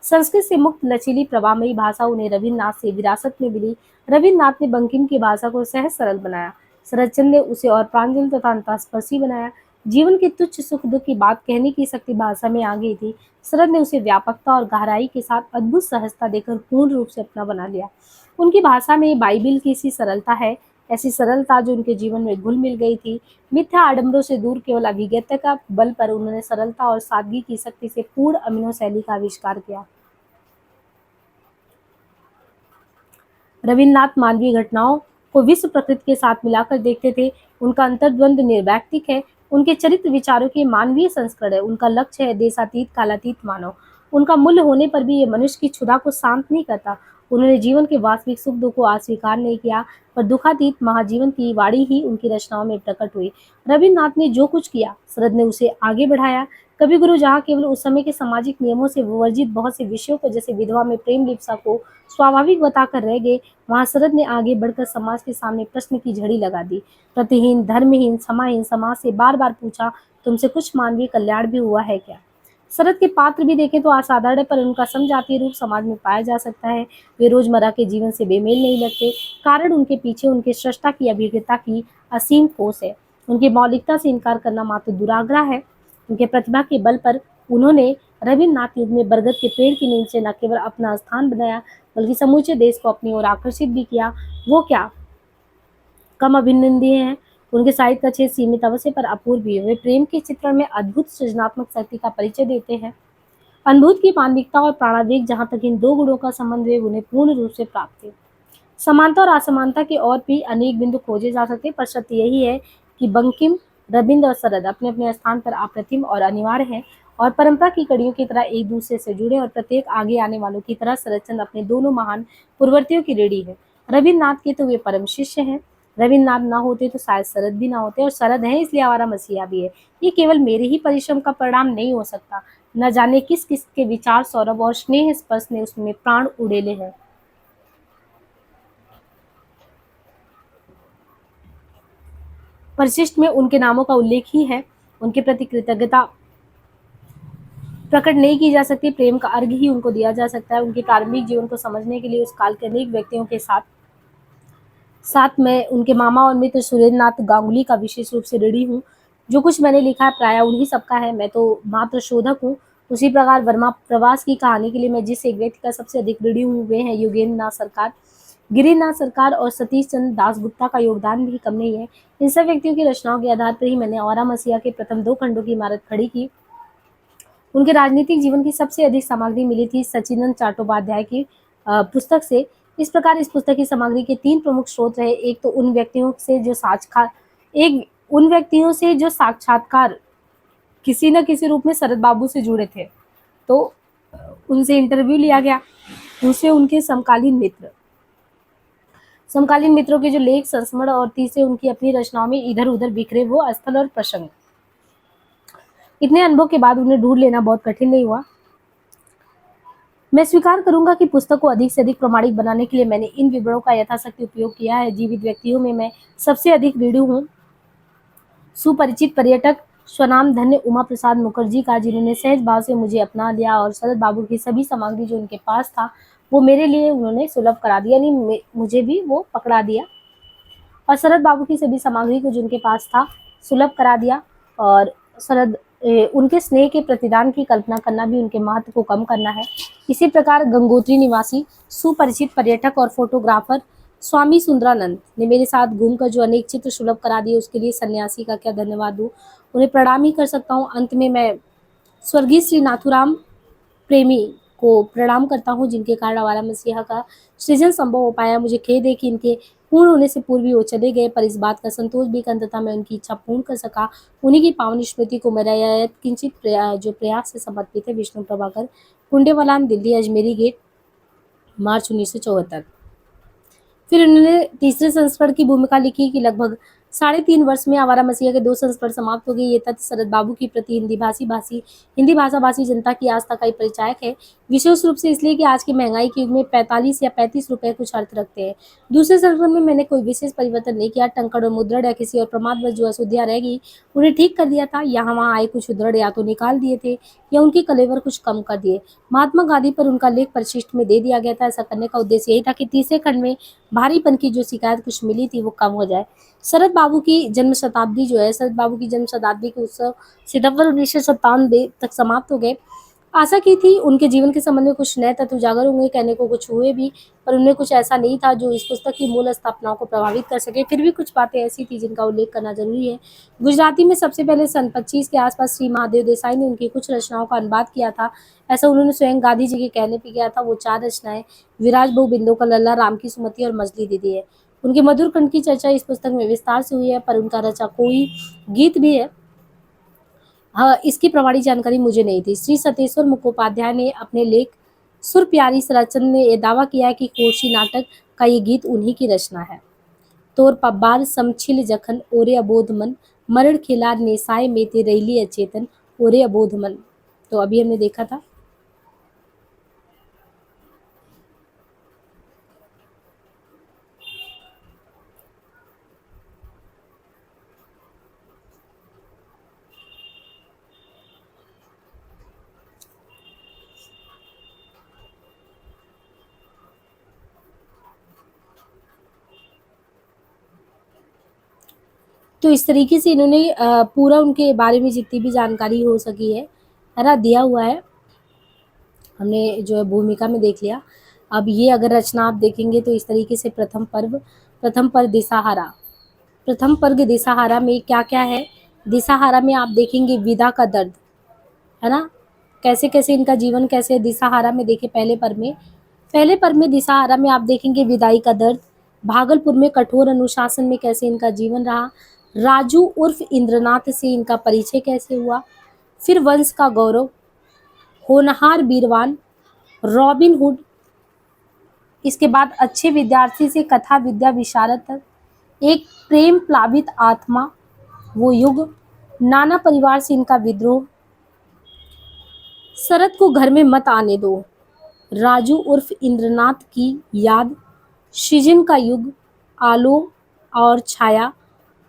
संस्कृत से मुक्त लचीली प्रवाहमयी भाषा उन्हें रविन्द्रनाथ से विरासत में मिली। रविन्द्रनाथ ने बंकिम की भाषा को सहज सरल बनाया, शरदचंद्र ने उसे और प्रांजल तथा अंतःस्पर्शी बनाया। जीवन के तुच्छ सुख दुख की बात कहने की शक्ति भाषा में आ गई थी। शरद ने उसे व्यापकता और गहराई के साथ अद्भुत सहजता देकर पूर्ण रूप से अपना बना लिया। उनकी भाषा में बाइबिल की सी सरलता है ऐसी सरलता जो उनके जीवन में घुल मिल गई थी। मिथ्या आडंबरों से दूर केवल अभिज्ञता का बल पर उन्होंने सरलता और सादगी की शक्ति से पूर्ण अभिनव शैली का आविष्कार किया। रविन्द्रनाथ मानवीय घटनाओं को विश्व प्रकृति के साथ मिलाकर देखते थे। उनका अंतर्द्वंद निर्वैक्तिक है। उनके चरित्र विचारों के मानवीय संस्करण है। उनका लक्ष्य है देशातीत कालातीत मानव। उनका मूल्य होने पर भी ये मनुष्य की क्षुधा को शांत नहीं करता। उन्होंने जीवन के वास्तविक सुख दुख को अस्वीकार नहीं किया, पर दुखातीत महाजीवन की वाणी ही उनकी रचनाओं में प्रकट हुई। रविन्द्रनाथ ने जो कुछ किया, शरद ने उसे आगे बढ़ाया। कवि गुरु जहाँ केवल उस समय के सामाजिक नियमों से वर्जित बहुत से विषयों को, जैसे विधवा में प्रेम लिप्सा को स्वाभाविक बताकर रह गए, वहां शरद ने आगे बढ़कर समाज के सामने प्रश्न की झड़ी लगा दी। प्रतिहीन, धर्महीन, समाहीन समाज से बार बार पूछा, तुमसे कुछ मानवीय कल्याण भी हुआ है क्या? शरद के पात्र भी देखें तो असाधारण है, पर उनका समजातीय रूप समाज में पाया जा सकता है। वे रोजमर्रा के जीवन से बेमेल नहीं लगते, कारण उनके पीछे उनके सृष्टा की अभिज्ञता की असीम कोश है। उनकी मौलिकता से इनकार करना मात्र दुराग्रह है। उनके प्रतिभा के बल पर उन्होंने रविन्द्रनाथ युग में बरगद के पेड़ की नींद से न केवल अपना स्थान बनाया, बल्कि समूचे देश को अपनी ओर आकर्षित भी किया। वो क्या कम अभिनंदनीय हैं। उनके साहित्य का क्षेत्र सीमित अवश्य पर अपूर्व भी है। वे प्रेम के चित्रण में अद्भुत सृजनात्मक शक्ति का परिचय देते हैं। अद्भुत की मानविकता और प्राणावेग, जहाँ तक इन दो गुणों का संबंध है, उन्हें पूर्ण रूप से प्राप्त है। समानता और असमानता के और भी अनेक बिंदु खोजे जा सकते हैं, पर सत्य यही है कि बंकिम, रविंद्र और शरद अपने अपने स्थान पर अप्रतिम और अनिवार्य हैं, और परंपरा की कड़ियों की तरह एक दूसरे से जुड़े, और प्रत्येक आगे आने वालों की तरह शरदचंद्र अपने दोनों महान पूर्ववर्तियों की ऋणी है। रविन्द्रनाथ के तो वे परम शिष्य हैं। रविन्द्रनाथ ना होते तो शायद शरद भी ना होते, और शरद है इसलिए आवारा मसीहा भी है। ये केवल मेरे ही परिश्रम का परिणाम नहीं हो सकता। न जाने किस किस के विचार, सौरभ और स्नेह स्पर्श ने उसमें प्राण उड़ेले हैं। परिशिष्ट में उनके नामों का उल्लेख ही है। उनके प्रति कृतज्ञता प्रकट नहीं की जा सकती, प्रेम का अर्घ ही उनको दिया जा सकता है। उनके प्रारंभिक जीवन को समझने के लिए उस काल के अनेक व्यक्तियों के साथ साथ मैं उनके मामा और मित्र सुरेंद्रनाथ गांगुली का विशेष रूप से ऋणी हूँ। जो कुछ मैंने लिखा है प्राय उन्हीं सबका है, मैं तो मात्र शोधक हूँ। उसी प्रकार वर्मा प्रवास की कहानी के लिए मैं जिस एक व्यक्ति का सबसे अधिक ऋणी हूँ, वे हैं योगेंद्र नाथ सरकार। गिरिनाथ सरकार और सतीश चंद्र दासगुप्ता का योगदान भी कम नहीं है। इन सब व्यक्तियों की रचनाओं के आधार पर ही मैंने आवारा मसीहा के प्रथम 2 खंडों की इमारत खड़ी की। उनके राजनीतिक जीवन की सबसे अधिक सामग्री मिली थी सचिनंद चट्टोपाध्याय की पुस्तक से। इस प्रकार इस पुस्तक की सामग्री के 3 प्रमुख स्रोत रहे। एक तो उन व्यक्तियों से जो साक्षात्कार किसी न किसी रूप में शरद बाबू से जुड़े थे, तो उनसे इंटरव्यू लिया गया। दूसरे उनके समकालीन मित्रों के जो लेख संस्मरण, और तीसरे उनकी अपनी रचनाओं में इधर उधर बिखरे वो स्थल और प्रसंग। इतने अनुभव के बाद उन्हें ढूंढ लेना बहुत कठिन नहीं हुआ। मैं स्वीकार करूंगा कि पुस्तक को अधिक से अधिक प्रमाणिक बनाने के लिए मैंने इन विवरणों का यथाशक्ति उपयोग किया है। जीवित व्यक्तियों में मैं सबसे अधिक ऋणी हूँ सुपरिचित पर्यटक स्वनाम धन्य उमा प्रसाद मुखर्जी का, जिन्होंने सहज भाव से मुझे अपना लिया और शरद बाबू की सभी सामग्री जो उनके पास था वो मेरे लिए उन्होंने सुलभ करा दिया, नहीं मुझे भी वो पकड़ा दिया, और शरद बाबू की सभी सामग्री को जो उनके पास था सुलभ करा दिया। और उनके स्नेह के प्रतिदान की कल्पना करना भी उनके महत्व को कम करना है। इसी प्रकार गंगोत्री निवासी सुपरिचित पर्यटक और फोटोग्राफर स्वामी सुंदरानंद ने मेरे साथ घूमकर जो अनेक चित्र सुलभ करा दिए, उसके लिए सन्यासी का क्या धन्यवाद दूं, उन्हें प्रणाम ही कर सकता हूँ। अंत में मैं स्वर्गीय श्री नाथुराम प्रेमी को प्रणाम करता हूँ, जिनके कारण आवारा मसीहा का सृजन संभव हो पाया। मुझे खेद है कि इनके पूर्ण होने से पूर्व ही वो चले गए, पर इस बात का संतोष भी कि अंततः मैं उनकी इच्छा पूर्ण कर सका। उन्हीं की पावन स्मृति को मेरा यह किंचित जो प्रयास से समर्पित है। विष्णु प्रभाकर, कुंडेवालान, दिल्ली, अजमेरी गेट, मार्च 1974। फिर उन्होंने तीसरे संस्करण की भूमिका लिखी कि लगभग 3.5 वर्ष में आवारा मसीहा के 2 संस्करण समाप्त हो गए। ये तथ्य शरद बाबू की प्रति हिंदी भाषा भाषी जनता की आस्था का ही परिचायक है, विशेष रूप से इसलिए कि आज की महंगाई के युग में 45 या 35 रुपए कुछ अर्थ रखते हैं। दूसरे संस्करण में मैंने कोई विशेष परिवर्तन नहीं किया। टंकड़ और मुद्रण या किसी और प्रमादवश जो अशुद्धियां रह गई उन्हें ठीक कर दिया था। यहाँ वहाँ आए कुछ उद्धरण या तो निकाल दिए थे या उनके कलेवर कुछ कम कर दिए। महात्मा गांधी पर उनका लेख परिशिष्ट में दे दिया गया था। ऐसा करने का उद्देश्य यही था कि तीसरे खंड में भारीपन की जो शिकायत कुछ मिली थी वो कम हो जाए। शरद बाबू की जन्म शताब्दी के उत्सव सितंबर 1997 तक समाप्त हो गए। आशा की थी उनके जीवन के संबंध में कुछ नए तथ्य उजागर होंगे, कहने को कुछ हुए भी, पर उनमें कुछ ऐसा नहीं था जो इस पुस्तक की मूल स्थापनाओं को प्रभावित कर सके। फिर भी कुछ बातें ऐसी थी जिनका उल्लेख करना जरूरी है। गुजराती में सबसे पहले सन 25 के आसपास श्री महादेव देसाई ने उनकी कुछ रचनाओं का अनुवाद किया था। ऐसा उन्होंने स्वयं गांधी जी के कहने पे किया था। वो 4 रचनाएं विराज बहु बिंदु का लल्ला, राम की सुमति और मछली दीदी है। उनके मधुर कंठ की चर्चा इस पुस्तक में विस्तार से हुई है, पर उनका रचा कोई गीत भी है, हाँ, इसकी प्रमाणिक जानकारी मुझे नहीं थी। श्री सतेश्वर मुखोपाध्याय ने अपने लेख सुर प्यारी सराचंद ने यह दावा किया है कि कोशी नाटक का ये गीत उन्हीं की रचना है। तोर पब्बार समछिल जखन ओरे अबोध मन, मरण खिलार नेसाय में ते रैली अचेतन ओरे अबोध मन। तो अभी हमने देखा था। तो इस तरीके से इन्होंने पूरा उनके बारे में जितनी भी जानकारी हो सकी है ना, दिया हुआ है। हमने जो है भूमिका में देख लिया। अब ये अगर रचना आप देखेंगे तो इस तरीके से प्रथम पर्व दिशाहारा। प्रथम पर्ग दिशाहारा में क्या क्या है? दिशाहारा में आप देखेंगे विदा का दर्द, है ना, कैसे कैसे इनका जीवन कैसे है। दिशाहारा में देखिए पहले पर्व में दिशाहारा में आप देखेंगे विदाई का दर्द। भागलपुर में कठोर अनुशासन में कैसे इनका जीवन रहा। राजू उर्फ इंद्रनाथ से इनका परिचय कैसे हुआ। फिर वंश का गौरव, होनहार बीरवान, रॉबिन हुड, इसके बाद अच्छे विद्यार्थी से कथा विद्या विशारद तक, एक प्रेम प्लावित आत्मा, वो युग, नाना परिवार से इनका विद्रोह, शरद को घर में मत आने दो, राजू उर्फ इंद्रनाथ की याद, सृजन का युग, आलो और छाया,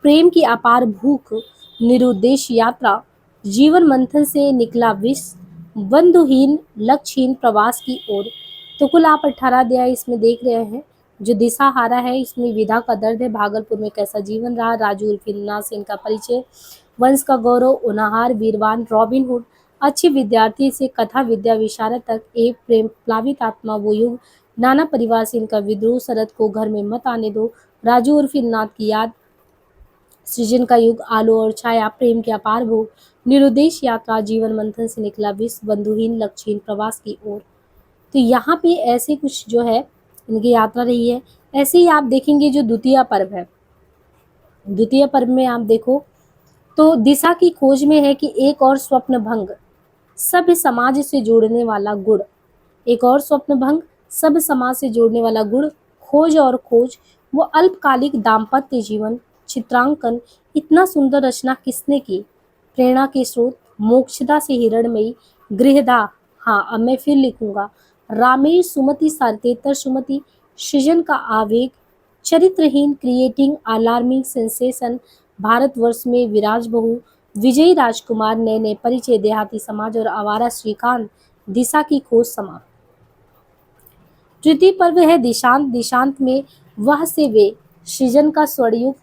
प्रेम की अपार भूख, निरुद्देश यात्रा, जीवन मंथन से निकला विष, बंधुहीन लक्ष्यहीन प्रवास की ओर। तो कुल आप 18 अध्याय इसमें देख रहे हैं। जो दिशाहारा है इसमें विधा का दर्द है, भागलपुर में कैसा जीवन रहा, राजू उर्फ इंद्रनाथ से इनका परिचय, वंश का गौरव, उनाहार वीरवान, रॉबिन हुड, अच्छे विद्यार्थी से कथा विद्या विशारद तक, एक प्रेम प्लावित आत्मा, वो युग, नाना परिवार से इनका विद्रोह, शरद को घर में मत आने दो, राजू उर्फ इंद्रनाथ की याद, सृजन का युग, आलो और छाया, प्रेम के अपार भोग, निरुद्देश यात्रा, जीवन मंथन से निकला विष, बंधुहीन लक्ष्यहीन प्रवास की ओर। तो यहाँ पे ऐसे कुछ जो है इनकी यात्रा रही है। ऐसे ही आप देखेंगे जो द्वितीय पर्व है, द्वितीय पर्व में आप देखो तो दिशा की खोज में है कि एक और स्वप्न भंग, सभ्य समाज से जोड़ने वाला गुण, एक और स्वप्न भंग, सभ्य समाज से जोड़ने वाला गुण, खोज और खोज, वो अल्पकालिक दाम्पत्य जीवन, चित्रांकन, इतना सुंदर रचना किसने की, प्रेरणा के स्रोत, मोक्षदा से हिरणमयी, गृहदा, हाँ अब मैं फिर लिखूंगा, रामेश सुमति सारतेतर सुमति, सृजन का आवेग, चरित्रहीन क्रिएटिंग अलार्मिंग सेंसेशन, भारतवर्ष में विराज बहू, विजयी राजकुमार, नए नए परिचय, देहाती समाज और आवारा श्रीकांत, दिशा की खोज समाप्त। तृतीय पर्व है दिशांत। दिशांत में वह से वे, सृजन का स्वर्णयुग,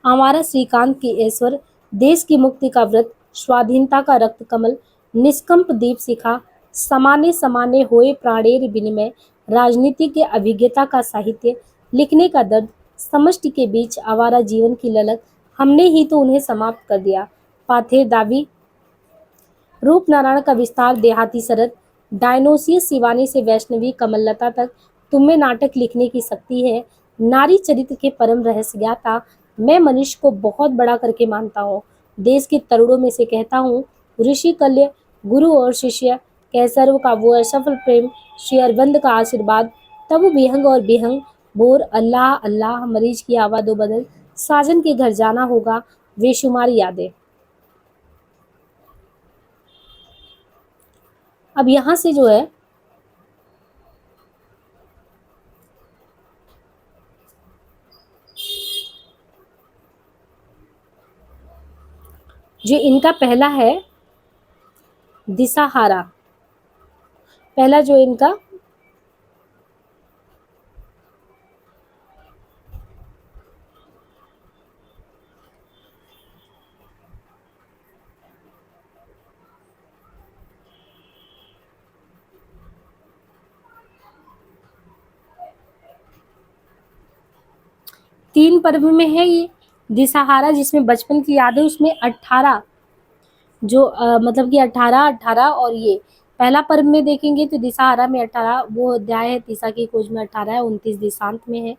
आवारा श्रीकांत की ऐश्वर, देश की मुक्ति का व्रत, स्वाधीनता का रक्त कमल, निष्कंप दीप शिखा, समाने समाने होए प्राणेर विनिमय, राजनीति के अभिज्ञता का साहित्य, लिखने का दर्द, समष्टि के बीच आवारा जीवन की ललक, हमने ही तो उन्हें समाप्त कर दिया, पाथेर दावी, रूपनारायण का विस्तार, देहाती शरद, डायनोसियस शिवानी से वैष्णवी कमललता तक, तुम्हें नाटक लिखने की शक्ति है, नारी चरित्र के परम रहस्य ज्ञाता, मैं मनुष्य को बहुत बड़ा करके मानता हूँ, देश के तरुणों में से कहता हूँ, ऋषि कल्य, गुरु और शिष्य, कैसर्व का वो असफल प्रेम, श्री अरविंद का आशीर्वाद, तब विहंग और बिहंग, बोर अल्लाह अल्लाह, मरीज की आवा दो बदल, साजन के घर जाना होगा, बेशुमार यादें। अब यहाँ से जो है जो इनका पहला है दिशाहारा, पहला जो इनका 3 पर्व में है ये। दिसहारा जिसमें बचपन की यादें, उसमें 18 जो मतलब कि 18 और ये पहला पर्व में देखेंगे तो दिसहारा में 18 वो अध्याय है, तीसा की खोज में 18 है, 29 दिशांत में है।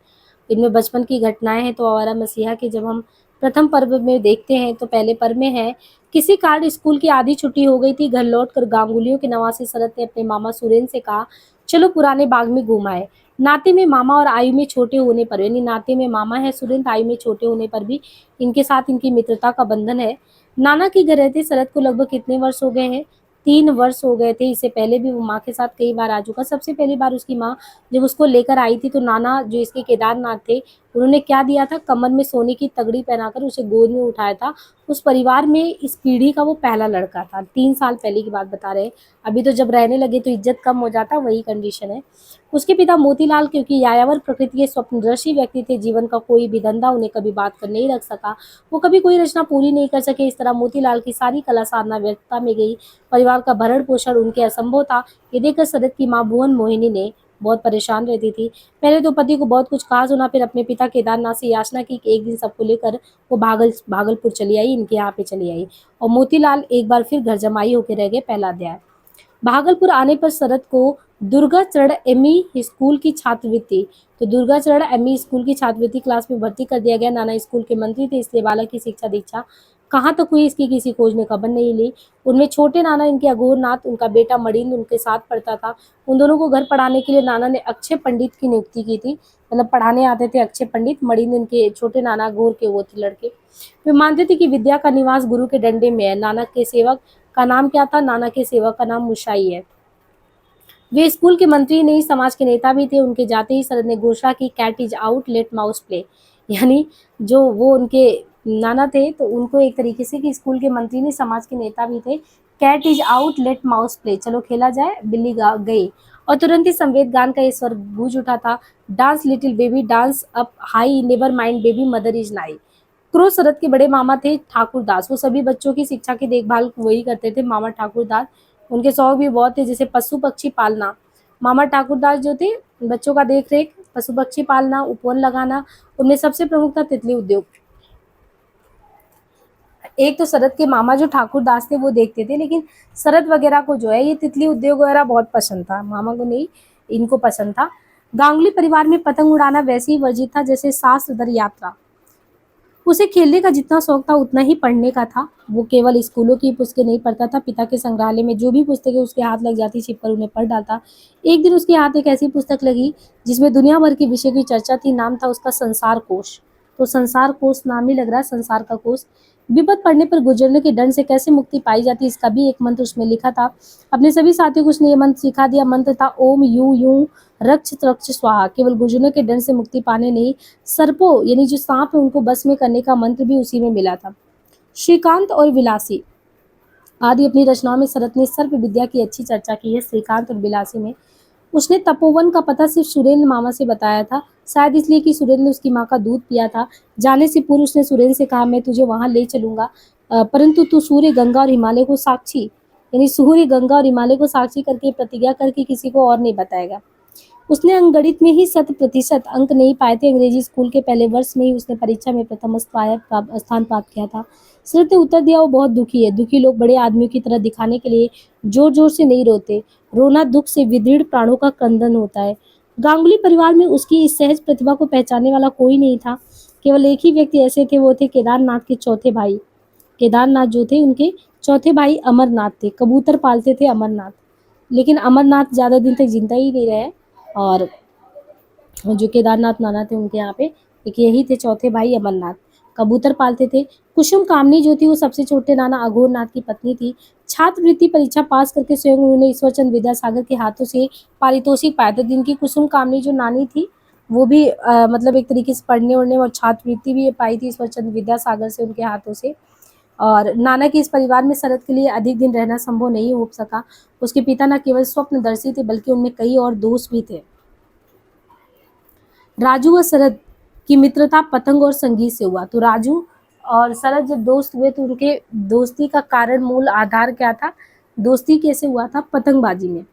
इनमें बचपन की घटनाएं हैं। तो आवारा मसीहा के जब हम प्रथम पर्व में देखते हैं तो पहले पर्व में है, किसी कारण स्कूल की आधी छुट्टी हो गई थी। घर लौटकर गांगुलियों के नवासे शरत ने अपने मामा सुरेन से कहा, चलो पुराने बाग में घूम आए। नाते में मामा और आयु में छोटे होने पर, यानी नाते में मामा है सुरेन, आयु में छोटे होने पर भी इनके साथ इनकी मित्रता का बंधन है। नाना के घर रहते शरद को लगभग कितने वर्ष हो गए हैं? 3 वर्ष हो गए थे। इससे पहले भी वो माँ के साथ कई बार आ चुका। सबसे पहली बार उसकी माँ जब उसको लेकर आई थी तो नाना जो इसके केदारनाथ थे, उन्होंने क्या दिया था, कमर में सोने की तगड़ी पहनाकर उसे गोद में उठाया था। उस परिवार में इस पीढ़ी का वो पहला लड़का था। 3 साल पहले की बात बता रहे हैं। अभी तो जब रहने लगे तो इज्जत कम हो जाता, वही कंडीशन है। उसके पिता मोतीलाल क्योंकि यायावर प्रकृति के स्वप्नदर्शी व्यक्ति थे, जीवन का कोई भी धंधा उन्हें कभी बात कर नहीं रख सका, वो कभी कोई रचना पूरी नहीं कर सके। इस तरह मोतीलाल की सारी कला साधना व्यर्थता में गई। परिवार का भरण पोषण उनके असंभव था। ये देखकर शरद की माँ भुवन मोहिनी ने बहुत परेशान रहती थी। पहले तो पति को बहुत कुछ कहा सुना, फिर अपने पिता केदारनाथ से याचना की कि एक दिन सबको लेकर वो भागलपुर चली आई, इनके यहाँ पे चली आई। और मोतीलाल एक बार फिर घर जमाई होकर रह गए। पहला अध्याय। भागलपुर आने पर शरद को दुर्गाचरण एमई स्कूल की छात्रवृत्ति, तो दुर्गाचरण एमई स्कूल की छात्रवृत्ति क्लास में भर्ती कर दिया गया। नाना स्कूल के मंत्री थे, इसलिए बालक की शिक्षा दीक्षा कहाँ तक हुई इसकी किसी खोज ने खबर नहीं ली। उनमें छोटे नाना इनके अघोरनाथ, उनका बेटा मणिंद्र उनके साथ पढ़ता था। उन दोनों को घर पढ़ाने के लिए नाना ने अक्षय पंडित की नियुक्ति की थी, मतलब पढ़ाने आते थे अक्षय पंडित। मणिंद्र इनके छोटे नाना घोर के वो थे लड़के। वे मानते थे कि विद्या का निवास गुरु के डंडे में है। नाना के सेवक का नाम क्या था? नाना के सेवक का नाम मुशाई है। वे स्कूल के मंत्री नहीं, समाज के नेता भी थे। उनके जाते ही शरद ने घोषणा की, cat is out, let mouse play. यानी जो वो उनके नाना थे तो उनको एक तरीके से कि स्कूल के मंत्री नहीं, समाज के नेता भी थे। Cat is out, let mouse play, चलो खेला जाए, बिल्ली गई। और तुरंत ही संवेद गान का ये स्वर गूंज उठा था, dance little baby dance up high, never mind baby mother is नाई। क्रोध शरद के बड़े मामा थे ठाकुर दास, वो सभी बच्चों की शिक्षा की देखभाल वही करते थे, मामा ठाकुर दास। उनके शौक भी बहुत थे, जैसे पशु पक्षी पालना। मामा ठाकुर दास जो थे बच्चों का देख रेख, पशु पक्षी पालना, उपवन लगाना, उनमें सबसे प्रमुख था तितली उद्योग। एक तो शरद के मामा जो ठाकुर दास थे वो देखते थे, लेकिन शरद वगैरह को जो है ये तितली उद्योग वगैरह बहुत पसंद था, मामा को नहीं, इनको पसंद था। गांगुली परिवार में पतंग उड़ाना वैसे ही वर्जित था जैसे शास्त्र दर यात्रा। उसे खेलने का जितना शौक था उतना ही पढ़ने का था। वो केवल स्कूलों की पुस्तकें नहीं पढ़ता था, पिता के संग्रहालय में जो भी पुस्तकें उसके हाथ लग जाती छिप कर उन्हें पढ़ डालता। एक दिन उसके हाथ एक ऐसी पुस्तक लगी जिसमें दुनिया भर के विषय की चर्चा थी। नाम था उसका संसार कोश। तो संसार कोश नाम ही लग रहा है, संसार का कोश। विपद पड़ने पर गुजरने के दंड से कैसे मुक्ति पाई जाती, इसका भी एक मंत्र उसमें लिखा था। अपने सभी साथियों को उसने ये मंत्र सिखा दिया। मंत्र था ओम यू यू रक्ष रक्ष स्वाहा। केवल गुजरने के दंड से मुक्ति पाने नहीं, सर्पों यानी जो सांप है उनको बस में करने का मंत्र भी उसी में मिला था। श्रीकांत और विलासी आदि अपनी रचनाओं में शरद ने सर्प विद्या की अच्छी चर्चा की है। श्रीकांत और विलासी में उसने तपोवन का पता सिर्फ सुरेंद्र मामा से बताया था, शायद इसलिए कि सुरेंद्र ने उसकी माँ का दूध पिया था। जाने से पूर्व उसने सुरेंद्र से कहा, मैं तुझे वहां ले चलूंगा, परंतु तू सूर्य गंगा और हिमालय को साक्षी, यानी सूर्य गंगा और हिमालय को साक्षी करके प्रतिज्ञा करके किसी को और नहीं बताएगा। उसने अंकगणित में ही 100% अंक नहीं पाए थे। अंग्रेजी स्कूल के पहले वर्ष में ही उसने परीक्षा में प्रथम स्थान प्राप्त किया था। शरद ने उत्तर दिया, वो बहुत दुखी है। दुखी लोग बड़े आदमियों की तरह दिखाने के लिए जोर जोर से नहीं रोते। रोना दुख से विदीर्ण प्राणों का क्रंदन होता है। गांगुली परिवार में उसकी इस सहज प्रतिभा को पहचानने वाला कोई नहीं था। केवल एक ही व्यक्ति ऐसे थे, वो थे केदारनाथ के चौथे भाई। केदारनाथ जो थे उनके चौथे भाई अमरनाथ थे। कबूतर पालते थे अमरनाथ, लेकिन अमरनाथ ज्यादा दिन तक जिंदा ही नहीं रहे। और जो केदारनाथ नाना थे उनके यहाँ पे एक यही थे चौथे भाई अमरनाथ, कबूतर पालते थे। कुसुम कामनी जो थी वो सबसे छोटे नाना अघोरनाथ की पत्नी थी। छात्रवृत्ति परीक्षा पास करके स्वयं उन्होंने ईश्वरचंद विद्यासागर के हाथों से पारितोषिक पाया था। जिनकी कुसुम कामनी जो नानी थी वो भी मतलब एक तरीके से पढ़ने उड़ने और छात्रवृत्ति भी पाई थी ईश्वरचंद विद्यासागर से, उनके हाथों से। और नाना के इस परिवार में शरद के लिए अधिक दिन रहना संभव नहीं हो सका। उसके पिता न केवल स्वप्नदर्शी थे बल्कि उनमें कई और दोस्त भी थे। राजू व शरद की मित्रता पतंग और संगीत से हुआ। तो राजू और शरद जब दोस्त हुए तो उनके दोस्ती का कारण, मूल आधार क्या था, दोस्ती कैसे हुआ था? पतंगबाजी में,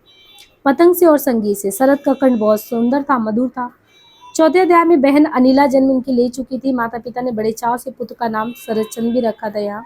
पतंग से और संगीत से। शरद का कंठ बहुत सुंदर था, मधुर था। चौथे अध्याय में बहन अनिला जन्म उनकी ले चुकी थी। माता पिता ने बड़े चाव से पुत्र का नाम शरदचंद्र भी रखा था यहाँ।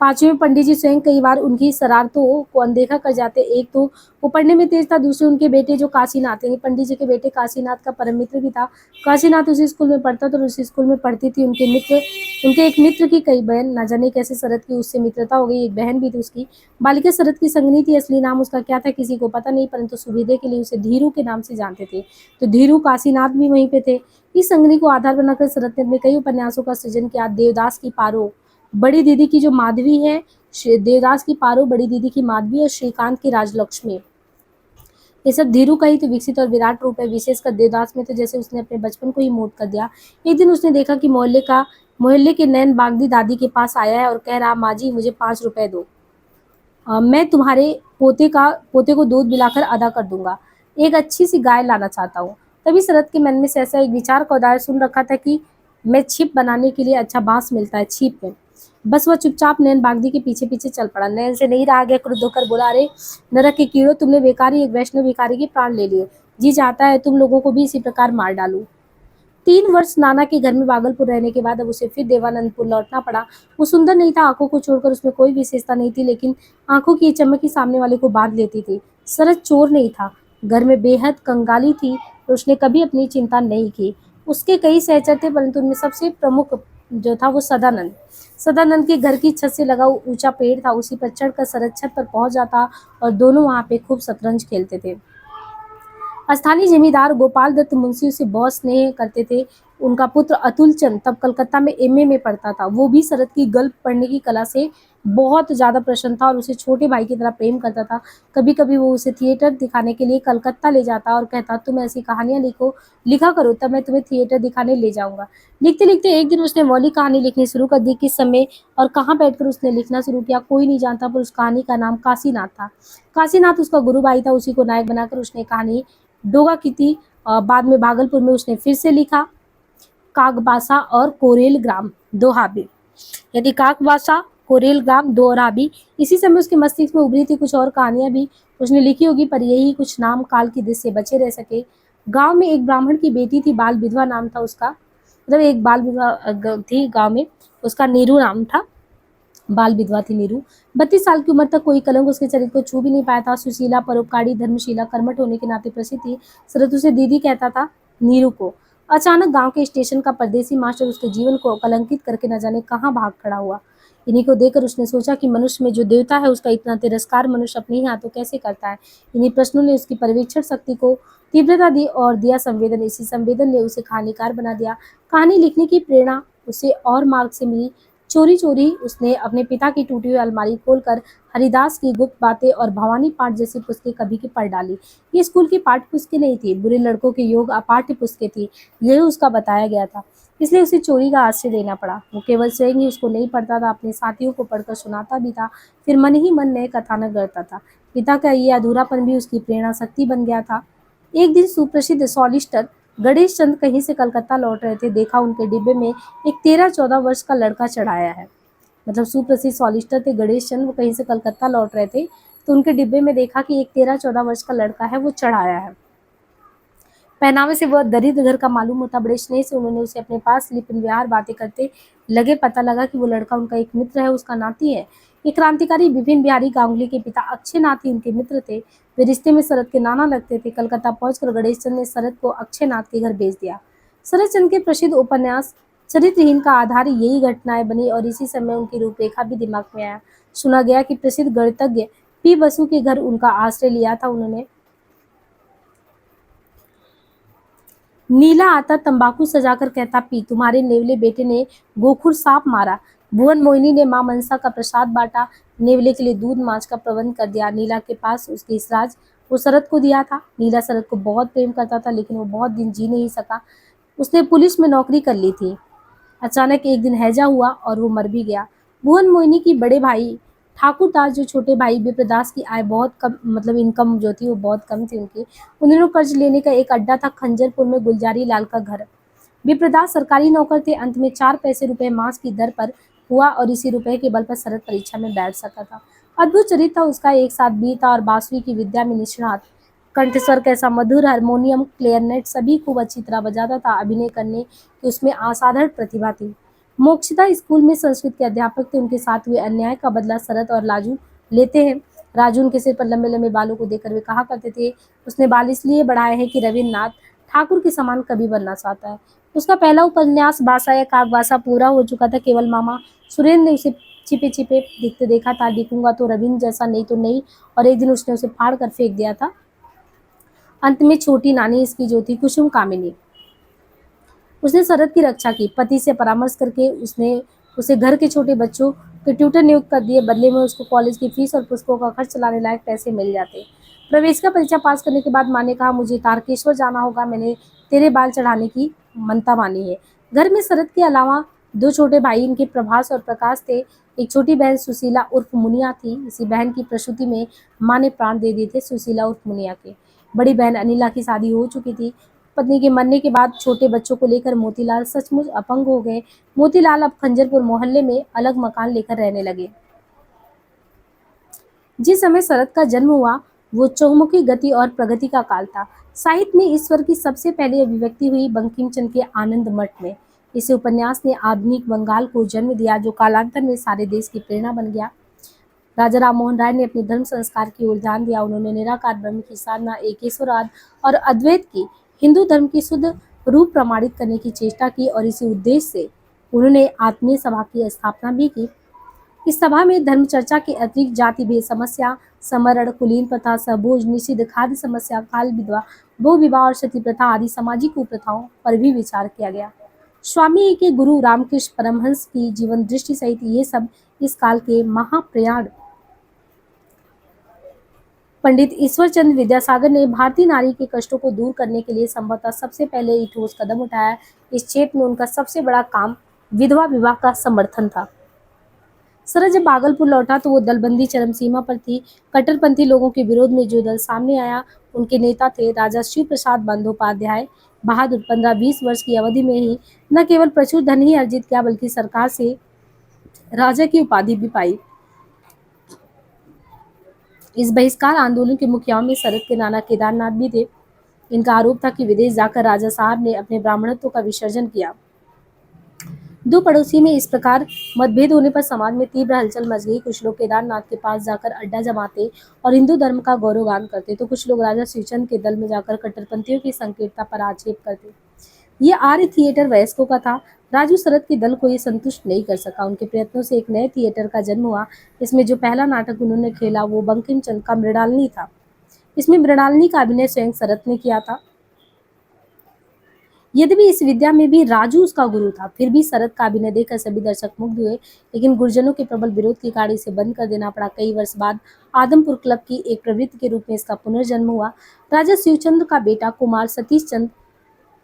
पांचवें में पंडित जी स्वयं कई बार उनकी शरारतों को अनदेखा कर जाते। एक तो वो पढ़ने में तेज था, दूसरे उनके बेटे जो काशीनाथ थे, पंडित जी के बेटे काशीनाथ का परम मित्र भी था। काशीनाथ उसी स्कूल में पढ़ता था और उसी स्कूल में पढ़ती थी उनके एक मित्र की कई बहन, ना जाने कैसे शरद की उससे मित्रता हो गई। एक बहन भी थी उसकी, बालिका शरद की संगनी थी। असली नाम उसका क्या था किसी को पता नहीं, परंतु सुविधे के लिए उसे धीरू के नाम से जानते थे। तो धीरू काशीनाथ भी वहीं पे थे। इस संगनी को आधार बनाकर शरद ने अपने कई उपन्यासों का सृजन किया। देवदास की पारो, बड़ी दीदी की जो माधवी है, देवदास की पारो, बड़ी दीदी की माधवी और श्रीकांत की राजलक्ष्मी, ये सब धीरू का ही तो विकसित और विराट रूप है। विशेषकर देवदास में तो जैसे उसने अपने बचपन को ही मोड़ कर दिया। एक दिन उसने देखा कि मोहल्ले के नैन बागदी दादी के पास आया है और कह रहा, माँ जी मुझे 5 रुपए दो, मैं तुम्हारे पोते को दूध पिलाकर अदा कर दूंगा। एक अच्छी सी गाय लाना चाहता हूँ। तभी शरद के मन में से ऐसा एक विचार का उदय सुन रखा था कि मैं छिप बनाने के लिए अच्छा बांस मिलता है छिप में। बस वह चुपचाप नैन बागदी के पीछे पीछे चल पड़ा। नैन से नहीं रहा गया, क्रुद्ध होकर बोला, अरे नरक के कीड़ो, तुमने बेकारी एक वैष्णव भिखारी के प्राण ले लिए। जी चाहता है तुम लोगों को भी इसी प्रकार मार डालूं। 3 वर्ष नाना के घर में भागलपुर रहने के बाद अब उसे फिर देवानंदपुर लौटना पड़ा। वो सुंदर नहीं था, आंखों को छोड़कर उसमें कोई विशेषता नहीं थी, लेकिन आंखों की ये चमक ही सामने वाले को बांध लेती थी। शरद चोर नहीं था, घर में बेहद कंगाली थी और उसने कभी अपनी चिंता नहीं की। उसके कई सहचर थे, परंतु उनमें सबसे प्रमुख जो था वो सदानंद। सदानंद के घर की छत से लगा ऊंचा पेड़ था, उसी पर चढ़कर शरद छत पर पहुंच जाता और दोनों वहां पे खूब शतरंज खेलते थे। स्थानीय जमींदार गोपाल दत्त मुंशी उसे बहुत स्नेह करते थे। उनका पुत्र अतुल चंद तब कलकत्ता में एमए में पढ़ता था। वो भी शरद की गल्प पढ़ने की कला से बहुत ज्यादा प्रसन्न था और उसे छोटे भाई की तरह प्रेम करता था। कभी कभी वो उसे थिएटर दिखाने के लिए कलकत्ता ले जाता और कहता, तुम ऐसी कहानियां लिखा करो, तब मैं तुम्हें थिएटर दिखाने ले जाऊंगा। लिखते लिखते एक दिन उसने मौलिक कहानी लिखनी शुरू कर दी। किस समय और कहाँ बैठकर उसने लिखना शुरू किया कोई नहीं जानता, पर उस कहानी का नाम काशीनाथ था। काशीनाथ उसका गुरु भाई था, उसी को नायक बनाकर उसने कहानी डोगा की थी। बाद में भागलपुर में उसने फिर से लिखा कागबासा और कोरेल ग्राम दोहाबी, यानी कागबासा कोरेल ग्राम दोहराबी। इसी समय उसके मस्तिष्क में उभरी थी कुछ और कहानियां भी उसने लिखी होगी, पर यही कुछ नाम काल की दृष्टि से बचे रह सके। गांव में एक ब्राह्मण की बेटी थी, बाल विधवा नाम था उसका, मतलब एक बाल विधवा थी गांव में, उसका नीरू नाम था, बाल विधवा थी नीरू। 32 साल की उम्र तक कोई कलंक उसके चरित्र को छू भी नहीं पाया था। सुशीला, परोपकारी, धर्मशीला, कर्मठ होने के नाते प्रसिद्ध थी। शरद उसे दीदी कहता था नीरू को। अचानक गांव के स्टेशन का परदेसी मास्टर उसके जीवन को कलंकित करके न जाने कहाँ भाग खड़ा हुआ। इन्हीं को देखकर उसने सोचा कि मनुष्य में जो देवता है उसका इतना तिरस्कार मनुष्य अपने ही हाथों कैसे करता है। इन्हीं प्रश्नों ने उसकी पर्यवेक्षण शक्ति को तीव्रता दी और दिया संवेदन। इसी संवेदन ने उसे कहानीकार बना दिया। कहानी लिखने की प्रेरणा उसे और मार्ग से मिली। चोरी चोरी उसने अपने पिता की टूटी हुई अलमारी खोलकर हरिदास की गुप्त बातें और भवानी पाठ जैसी पुस्तकें कभी की पढ़ डाली। ये स्कूल की पाठ्य पुस्तकें नहीं थी, बुरे लड़कों के योग अपाठ्य पुस्तकें थी, यही उसका बताया गया था। इसलिए उसे चोरी का आश्रय लेना पड़ा। वो केवल स्वयं ही उसको नहीं पढ़ता था, अपने साथियों को पढ़कर सुनाता भी था, फिर मन ही मन नए कथानक गढ़ता था। पिता का ये अधूरापन भी उसकी प्रेरणा शक्ति बन गया था। एक दिन सुप्रसिद्ध सॉलिस्टर गणेश चंद कहीं से कलकत्ता लौट रहे थे। देखा उनके डिब्बे में एक 13-14 वर्ष का लड़का चढ़ाया है। मतलब सुप्रसिद्ध सॉलिस्टर थे गणेश चंद, वो कहीं से कलकत्ता लौट रहे थे, तो उनके डिब्बे में देखा कि एक 13-14 वर्ष का लड़का है, वो चढ़ाया है। पहनावे से वह दरिद्र घर का मालूम होता। बड़े स्नेह से उन्होंने उसे अपने पास लिपन विहार बातें करते लगे। पता लगा कि वो लड़का उनका एक मित्र है, उसका नाती है। ये क्रांतिकारी विपिन बिहारी गांगुली के पिता अक्षय नाथ ही उनके मित्र थे। वे रिश्ते में शरद के नाना लगते थे। कलकत्ता पहुंचकर गणेश चंद ने शरद को अक्षय नाथ के घर भेज दिया। शरद चंद के प्रसिद्ध उपन्यास चरित्रहीन का आधार यही घटनाएं बनी और इसी समय उनकी रूपरेखा भी दिमाग में आया। सुना गया कि प्रसिद्ध गणितज्ञ पी बसु के घर उनका आश्रय लिया था उन्होंने। नीला आता तंबाकू सजाकर कहता, पी, तुम्हारे नेवले बेटे ने गोखुर सांप मारा। भुवन मोहिनी ने मां मनसा का प्रसाद बांटा, नेवले के लिए दूध मांझ का प्रबंध कर दिया। नीला के पास उसकी इस राज वो शरद को दिया था। नीला शरद को बहुत प्रेम करता था, लेकिन वो बहुत दिन जी नहीं सका। उसने पुलिस में नौकरी कर ली थी। अचानक एक दिन हैजा हुआ और वो मर भी गया। भुवन मोहिनी की बड़े भाई ठाकुर दास, जो छोटे भाई विप्रदास की आय बहुत कम, मतलब इनकम जो थी वो बहुत कम थी उनकी, उन्होंने कर्ज लेने का एक अड्डा था खंजरपुर में, गुलजारी लाल का घर। विप्रदास सरकारी नौकर थे। अंत में 4 पैसे रुपए मास की दर पर हुआ और इसी रुपए के बल पर शरद परीक्षा में बैठ सका था। अद्भुत चरित्र था उसका, एक साथ बीर था और बांसुरी की विद्या में निष्णात। कंठस्वर कैसा मधुर, हारमोनियम, क्लेरनेट सभी खूब अच्छी तरह बजाता था। अभिनय करने की उसमें असाधारण प्रतिभा थी। मोक्षदा स्कूल में संस्कृत के अध्यापक थे। उनके साथ हुए अन्याय का बदला शरत और लाजू लेते हैं। राजू उनके सिर पर लंबे लंबे बालों को देखकर वे कहा करते थे, उसने बाल इसलिए बढ़ाए हैं कि रविन्द्रनाथ ठाकुर के समान कवि बनना चाहता है। उसका पहला उपन्यास बासा या कागबासा पूरा हो चुका था। केवल मामा सुरेंद्र ने उसे छिपे छिपे दिखते देखा था। लिखूंगा तो रविंद्र जैसा, नहीं तो नहीं। और एक दिन उसने उसे फाड़ कर फेंक दिया था। अंत में छोटी नानी इसकी जो थी कुसुम कामिनी, उसने शरत की रक्षा की। पति से परामर्श करके उसने उसे घर के छोटे बच्चों के ट्यूटर नियुक्त कर दिए। बदले में उसको कॉलेज की फीस और पुस्तकों का खर्च चलाने लायक पैसे मिल जाते। प्रवेशिका परीक्षा पास करने के बाद माँ ने कहा, मुझे तारकेश्वर जाना होगा, मैंने तेरे बाल चढ़ाने की मनता मानी है। घर में शरत के अलावा दो छोटे भाई इनके प्रभास और प्रकाश थे। एक छोटी बहन सुशीला उर्फ मुनिया थी। इसी बहन की प्रसूति में माँ ने प्राण दे दिए थे सुशीला उर्फ मुनिया के। बड़ी बहन अनिला की शादी हो चुकी थी। पत्नी के मरने के बाद छोटे बच्चों को लेकर मोतीलाल सचमुच अपंग हो गए। मोतीलाल अब खंजरपुर मोहल्ले में अलग मकान लेकर रहने लगे। जिस समय शरत का जन्म हुआ वो चहुमुखी गति और प्रगति का काल था। साहित्य में ईश्वर की सबसे पहले अभिव्यक्ति हुई बंकिम चंद्र के आनंद मठ में। इस उपन्यास ने आधुनिक बंगाल को जन्म दिया, जो कालांतर में सारे देश की प्रेरणा बन गया। राजा राम मोहन राय ने अपने धर्म संस्कार की ओर ध्यान दिया। उन्होंने निराकार ब्रह्म की साधना, एकेश्वरवाद और अद्वैत की हिंदू धर्म की शुद्ध रूप प्रमाणित करने की चेष्टा की और इसी उद्देश्य से उन्होंने आत्मीय सभा की स्थापना भी की। इस सभा में धर्म चर्चा के अतिरिक्त जाति भेद समस्या, समरण, कुलीन प्रथा, सहभोज, निषिद्ध खाद्य समस्या, बाल विधवा, बहु विवाह और सती प्रथा आदि सामाजिक कुप्रथाओं पर भी विचार किया गया। स्वामी के गुरु रामकृष्ण परमहंस की जीवन दृष्टि सहित ये सब इस काल के महाप्रयाण पंडित ईश्वरचंद्र विद्यासागर ने भारतीय नारी के कष्टों को दूर करने के लिए संभवतः सबसे पहले एक ठोस कदम उठाया। इस क्षेत्र में उनका सबसे बड़ा काम विधवा विवाह का समर्थन था। शरद जब भागलपुर लौटा तो वो दलबंदी चरम सीमा पर थी। कट्टरपंथी लोगों के विरोध में जो दल सामने आया उनके नेता थे राजा शिव प्रसाद बंदोपाध्याय बहादुर। 15-20 वर्ष की अवधि में ही न केवल प्रचुर धन ही अर्जित किया, बल्कि सरकार से राजा की उपाधि भी पाई। इस बहिष्कार आंदोलन के मुखियाओं में शरद के नाना केदारनाथ भी थे। इनका आरोप था कि विदेश जाकर राजा साहब ने अपने ब्राह्मणत्व का विसर्जन किया। दो पड़ोसी में इस प्रकार मतभेद होने पर समाज में तीव्र हलचल मच गई। कुछ लोग केदारनाथ के पास जाकर अड्डा जमाते और हिंदू धर्म का गौरवगान करते, तो कुछ लोग राजा शिवचंद के दल में जाकर कट्टरपंथियों की संकीर्णता पर आक्षेप करते। ये आर्य थिएटर वयस्कों का था। राजू शरद के दल को ये संतुष्ट नहीं कर सका। उनके प्रयत्नों से एक नए थिएटर का जन्म हुआ। इसमें जो पहला नाटक उन्होंने खेला वो बंकिम चंद्र का मृणालिनी था। इसमें मृणालिनी का अभिनय स्वयं शरद ने किया था। यद्यपि इस विद्या में भी राजू उसका गुरु था, फिर भी शरद का अभिनय देखकर सभी दर्शक मुग्ध हुए, लेकिन गुरुजनों के प्रबल विरोध की गाड़ी से बंद कर देना पड़ा। कई वर्ष बाद आदमपुर क्लब की एक प्रवृत्ति के रूप में इसका पुनर्जन्म हुआ। राजा शिवचंद्र का बेटा कुमार सतीश चंद्र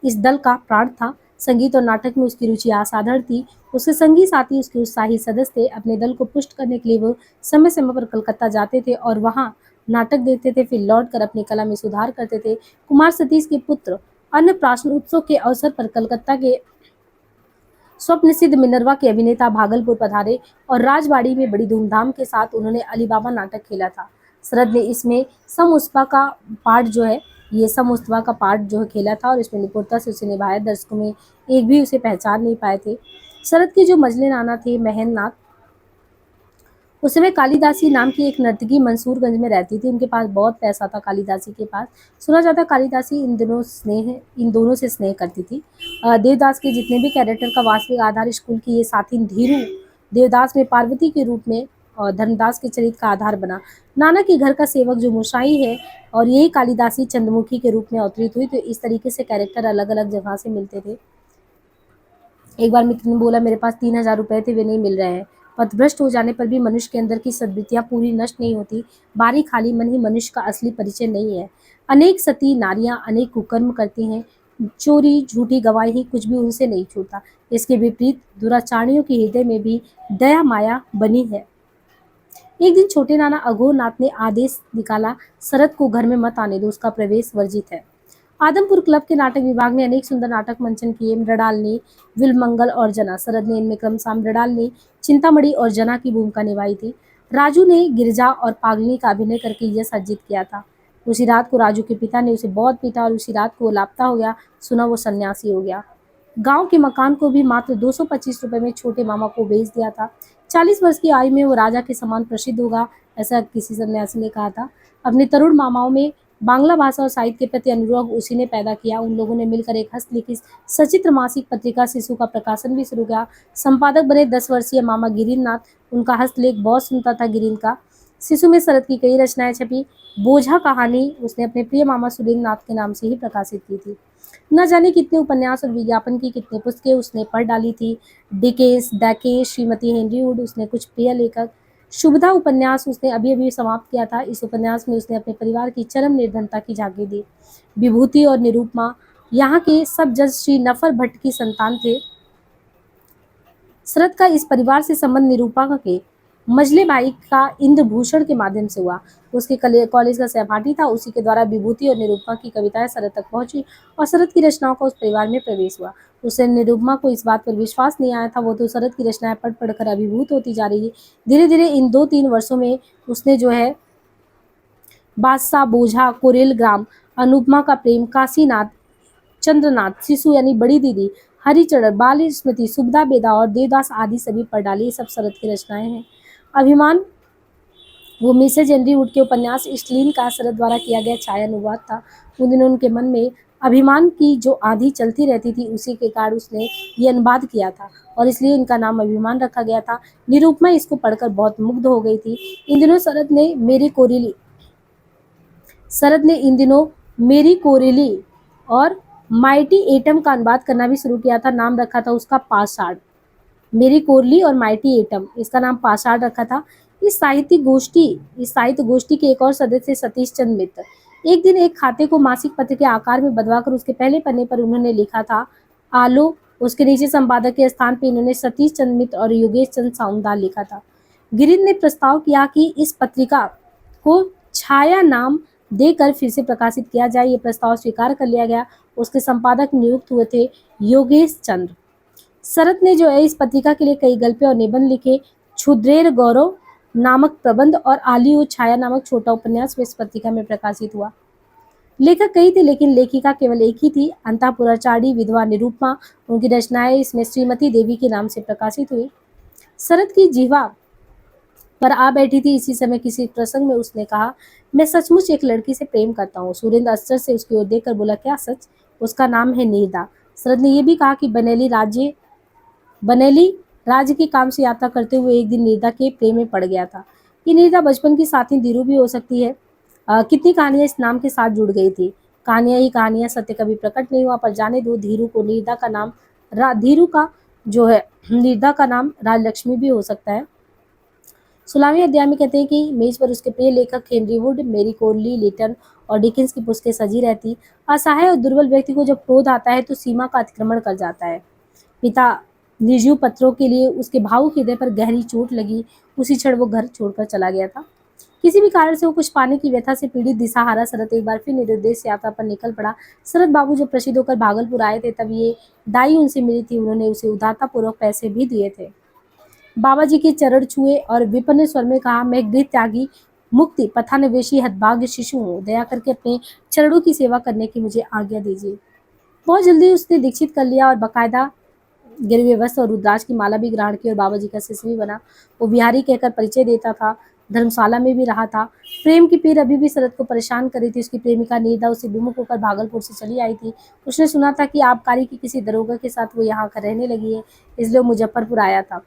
इस दल का प्राण था। संगीत और नाटक में उसकी रुचि असाधारण थी। उसके संगी साथी उसके उत्साही सदस्य थे। अपने दल को पुष्ट करने के लिए वो समय समय पर कलकत्ता जाते थे और वहाँ नाटक देखते थे, फिर लौटकर अपनी कला में सुधार करते थे। कुमार सतीश के पुत्र अन्नप्राशन उत्सव के अवसर पर कलकत्ता के स्वप्नसिद्ध मिनरवा के अभिनेता भागलपुर पधारे और राजवाड़ी में बड़ी धूमधाम के साथ उन्होंने अलीबाबा नाटक खेला था। शरद ने इसमें समुस्पा का पार्ट जो है खेला था और इसमें निपुणता से उसे निभाया। दर्शकों में एक भी उसे पहचान नहीं पाए थे। शरद के जो मजले नाना थे महेंद्र नाथ, उस समय कालिदासी नाम की एक नर्तकी मंसूरगंज में रहती थी। उनके पास बहुत पैसा था। कालिदासी के पास सुना जाता कालिदासी इन दोनों से स्नेह करती थी। देवदास के जितने भी कैरेक्टर का वास्तविक आधार स्कूल की ये साथी धीरू देवदास में पार्वती के रूप में और धर्मदास के चरित्र का आधार बना। नाना के घर का सेवक जो मुशाई है और यही कालिदासी चंद्रमुखी के रूप में अवतरित हुई। तो इस तरीके से कैरेक्टर अलग अलग जगह से मिलते थे। एक बार मित्र ने बोला, मेरे पास 3000 रुपए थे, वे नहीं मिल रहे हैं। पथभ्रष्ट हो जाने पर भी मनुष्य के अंदर की सद्वृत्तियां पूरी नष्ट नहीं होती। बारी खाली मन ही मनुष्य का असली परिचय नहीं है। अनेक सती नारियां अनेक कुकर्म करती हैं। चोरी झूठी गवाही कुछ भी उनसे नहीं छूटता। इसके विपरीत दुराचारियों के हृदय में भी दया माया बनी है। एक दिन छोटे नाना अघोर नाथ ने आदेश निकाला, शरद को घर में मत आने दो, उसका प्रवेश वर्जित है। आदमपुर क्लब के नाटक विभाग ने अनेक सुंदर नाटक मंचन किए। मृणालिनी, विलमंगल और जना। शरद ने इनमें क्रमशः मृणालिनी, चिंतामणि और जना की भूमिका निभाई थी। राजू ने गिरजा और पागलिनी का अभिनय करके यश अर्जित किया था। उसी रात को राजू के पिता ने उसे बहुत पीटा और उसी रात को वो लापता हो गया। सुना वो सन्यासी हो गया। गांव के मकान को भी मात्र 225 रुपए में छोटे मामा को बेच दिया था। 40 वर्ष की आयु में वो राजा के समान प्रसिद्ध होगा, ऐसा किसी सन्यासी ने कहा था। अपने तरुण मामाओं में बांग्ला भाषा और साहित्य के प्रति अनुराग उसी ने पैदा किया। उन लोगों ने मिलकर एक हस्तलिखित सचित्र मासिक पत्रिका शिशु का प्रकाशन भी शुरू किया। संपादक बने 10 वर्षीय मामा गिरीन्द्रनाथ। उनका हस्तलेख बहुत सुनता था गिरीन्द्र का। शिशु में शरद की कई रचनाएं छपी। बोझा कहानी उसने अपने प्रिय मामा सुरेंद्र नाथ के नाम से ही प्रकाशित की थी। न जाने कितने उपन्यास और विज्ञापन की कितने पुस्तकें उसने पढ़ डाली थी। डिकेंस, डैकेस, श्रीमती हेनरी वुड उसने कुछ प्रिय लेखक। शुभदा उपन्यास उसने अभी अभी समाप्त किया था। इस उपन्यास में उसने अपने परिवार की चरम निर्धनता की झांकी दी। विभूति और निरूपमा यहाँ के सब जज श्री नफर भट्ट की संतान थे। शरद का इस परिवार से संबंध निरूपा के मजले भाई का इंद्रभूषण के माध्यम से हुआ। उसके कॉलेज का सहपाठी था। उसी के द्वारा विभूति और निरूपमा की कविताएं शरद तक पहुंची और शरद की रचनाओं का उस परिवार में प्रवेश हुआ। उसे निरूपमा को इस बात पर विश्वास नहीं आया था। वो तो शरद की रचनाएं पढ़ पढ़कर अभिभूत होती जा रही। धीरे धीरे इन 2-3 वर्षों में उसने जो है बादशाह, बोझा, कोरेल ग्राम, अनुपमा का प्रेम, काशीनाथ, चंद्रनाथ, शिशु यानी बड़ी दीदी, हरिचरण, बाल स्मृति, सुभदा बेदा और देवदास आदि सभी पढ़ डाली। ये सब शरद की रचनाएं हैं। अभिमान वो मिसेज हेनरी वुड के उपन्यास स्टलीन का शरद द्वारा किया गया छाया अनुवाद था। उन दिनों उनके मन में अभिमान की जो आंधी चलती रहती थी, उसी के कारण उसने ये अनुवाद किया था और इसलिए इनका नाम अभिमान रखा गया था। निरूपमा इसको पढ़कर बहुत मुग्ध हो गई थी। इन दिनों शरद ने इन दिनों मेरी कोरेली और माइटी एटम का अनुवाद करना भी शुरू किया था। नाम रखा था उसका पाषाण। मेरी कोरली और माइटी एटम, इसका नाम पाषाण रखा था। इस साहित्य गोष्ठी के एक और सदस्य सतीश चंद्र मित्र। एक दिन एक खाते को मासिक पत्र के आकार में बदलवाकर उसके पहले पन्ने पर उन्होंने लिखा था आलो। उसके नीचे संपादक के स्थान पर इन्होंने सतीश चंद्र मित्र और योगेश चंद्र साउंदाल लिखा था। गिरीन्द्र ने प्रस्ताव किया कि इस पत्रिका को छाया नाम देकर फिर से प्रकाशित किया जाए। ये प्रस्ताव स्वीकार कर लिया गया। उसके संपादक नियुक्त हुए थे योगेश चंद्र। शरद ने जो है इस पत्रिका के लिए कई गल्पे और निबंध लिखे। क्षुद्रेर गौरव नामक प्रबंध और आली और छाया नामक छोटा उपन्यास इस पत्रिका में प्रकाशित हुआ। लेखक कई थे लेकिन लेखिका केवल एक ही थी, अंतःपुराचारी विधवा निरूपमा। उनकी रचनाएं इसमें श्रीमती देवी के नाम से प्रकाशित हुई। शरद की जिह्वा पर आ बैठी थी। इसी समय किसी प्रसंग में उसने कहा, मैं सचमुच एक लड़की से प्रेम करता हूँ। सुरेंद्र आश्चर्य से उसकी ओर देखकर बोला, क्या सच? उसका नाम है नीरदा। शरद ने यह भी कहा कि बनेली राज्य के काम से यात्रा करते हुए एक दिन नीरदा के प्रेम में पड़ गया था। ये नीरदा बचपन की साथी धीरू भी हो सकती है। कितनी कहानियां इस नाम के साथ जुड़ गई थी। कहानियां ही कहानियां, सत्य कभी प्रकट नहीं हुआ। पर जाने दो, धीरू का जो है नीरदा का नाम राजलक्ष्मी भी हो सकता है। 16वें अध्याय में कहते हैं कि मेज पर उसके प्रिय लेखक हेनरी वुड, मेरी कोरली, लिटन और डिकिंस की पुस्तकें सजी रहती। असहाय और दुर्बल व्यक्ति को जब क्रोध आता है तो सीमा का अतिक्रमण कर जाता है। पिता निर्जीव पत्रों के लिए उसके भावुक हृदय पर गहरी चोट लगी। उसी क्षण वो घर छोड़कर चला गया था। किसी भी कारण से वो कुछ पाने की व्यथा से पीड़ित दिशाहारा शरद एक बार फिर निरुद्देश यात्रा पर निकल पड़ा। शरद बाबू जब प्रसिद्ध होकर भागलपुर आए थे तब ये दाई उनसे मिली थी। उन्होंने उसे उदारता पूर्वक पैसे भी दिए थे। बाबा जी के चरण छुए और विपन्न स्वर में कहा, मैं गृह त्यागी मुक्ति पथानवेशी हतभाग्य शिशु हूँ। दया करके अपने चरणों की सेवा करने की मुझे आज्ञा दीजिए। बहुत जल्दी उसने दीक्षित कर लिया और बाकायदा गिरवे वस्त्र और रुद्राक्ष की माला भी ग्रहण की और बाबा जी का शिष्य भी बना। वो बिहारी कहकर परिचय देता था। धर्मशाला में भी रहा था। प्रेम की पीड़ अभी भी शरद को परेशान कर रही थी। उसकी प्रेमिका नीरदा उसे विमुख होकर भागलपुर से चली आई थी। उसने सुना था कि आबकारी की किसी दरोगा के साथ वो यहाँ आकर रहने लगी है, इसलिए वो मुजफ्फरपुर आया था।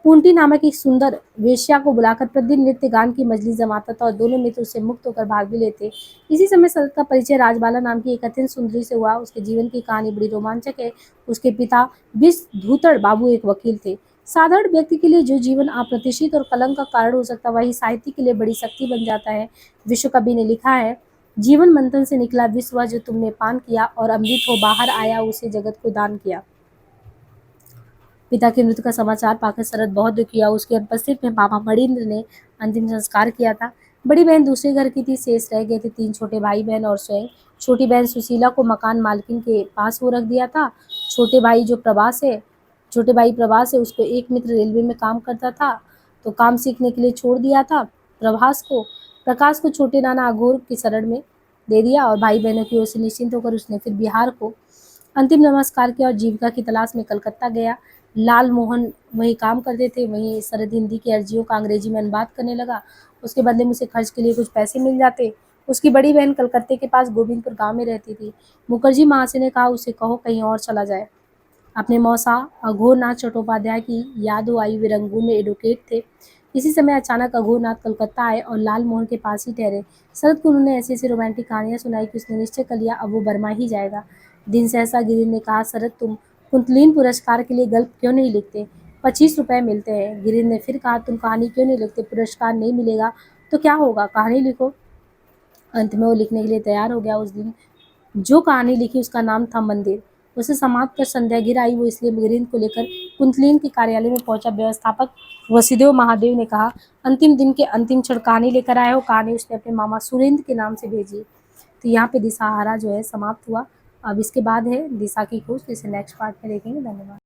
पूंटी नामक एक सुंदर वेश्या को बुलाकर प्रतिदिन नृत्य गान की मजलिस जमाता था और दोनों मित्र उससे मुक्त होकर भाग भी लेते। इसी समय शरद का परिचय राजबाला नाम की एक अत्यंत सुंदरी से हुआ। उसके जीवन की कहानी बड़ी रोमांचक है। उसके पिता विष-धूतड़ बाबू एक वकील थे। साधारण व्यक्ति के लिए जो जीवन अप्रत्याशित और कलंक का कारण हो सकता वही साहित्य के लिए बड़ी शक्ति बन जाता है। विश्व कवि ने लिखा है, जीवन मंथन से निकला विष हुआ जो तुमने पान किया और अमृत हो बाहर आया उसे जगत को दान किया। पिता की मृत्यु का समाचार पाकर शरद बहुत दुखी हुआ। उसके अनुपस्थित में मामा मणिन्द्र ने अंतिम संस्कार किया था। बड़ी बहन दूसरे घर की थी, शेष रह गए थे 3 छोटे भाई बहन और स्वयं। छोटी बहन सुशीला को मकान मालकिन के पास वो रख दिया था। छोटे भाई प्रभास है, उसको एक मित्र रेलवे में काम करता था तो काम सीखने के लिए छोड़ दिया था प्रभास को। प्रकाश को छोटे नाना अघोर के शरण में दे दिया और भाई बहनों की ओर से निश्चिंत होकर उसने फिर बिहार को अंतिम नमस्कार किया और जीविका की तलाश में कलकत्ता गया। लाल मोहन वहीं काम करते थे, वहीं शरद हिंदी की अर्जियों का अंग्रेजी में अनुवाद करने लगा। उसके बदले में उसे खर्च के लिए कुछ पैसे मिल जाते। उसकी बड़ी बहन कलकत्ते के पास गोविंदपुर गांव में रहती थी। मुखर्जी महाशय ने कहा, उसे कहो कहीं और चला जाए। अपने मौसा अघोरनाथ चट्टोपाध्याय की याद आई। वे रंगून में एडवोकेट थे। इसी समय अचानक अघोरनाथ कलकत्ता आए और लाल मोहन के पास ही ठहरे। शरद को उन्होंने ऐसी ऐसी रोमांटिक कहानियां सुनाई कि उसने निश्चय कर लिया अब वो बर्मा ही जाएगा। दिन सहसा गिरी ने कहा, शरद तुम कुंतलीन पुरस्कार के लिए गल्प क्यों नहीं लिखते? 25 रुपए मिलते हैं। गिरी ने फिर कहा, तुम कहानी क्यों नहीं लिखते? पुरस्कार नहीं मिलेगा तो क्या होगा, कहानी लिखो। अंत में वो लिखने के लिए तैयार हो गया। उस दिन जो कहानी लिखी उसका नाम था मंदिर। उसे समाप्त कर संध्या घिर आई। वो इसलिए गिरीन को लेकर कुंतलीन के कार्यालय में पहुंचा। व्यवस्थापक वसुदेव महादेव ने कहा, अंतिम दिन के अंतिम क्षण कहानी लेकर आए हो। कहानी उसने अपने मामा सुरेंद्र के नाम से भेजी। तो यहाँ पे दिशाहारा जो है समाप्त हुआ। अब इसके बाद है दिशा की खोज। तो इसे नेक्स्ट पार्ट में देखेंगे। धन्यवाद।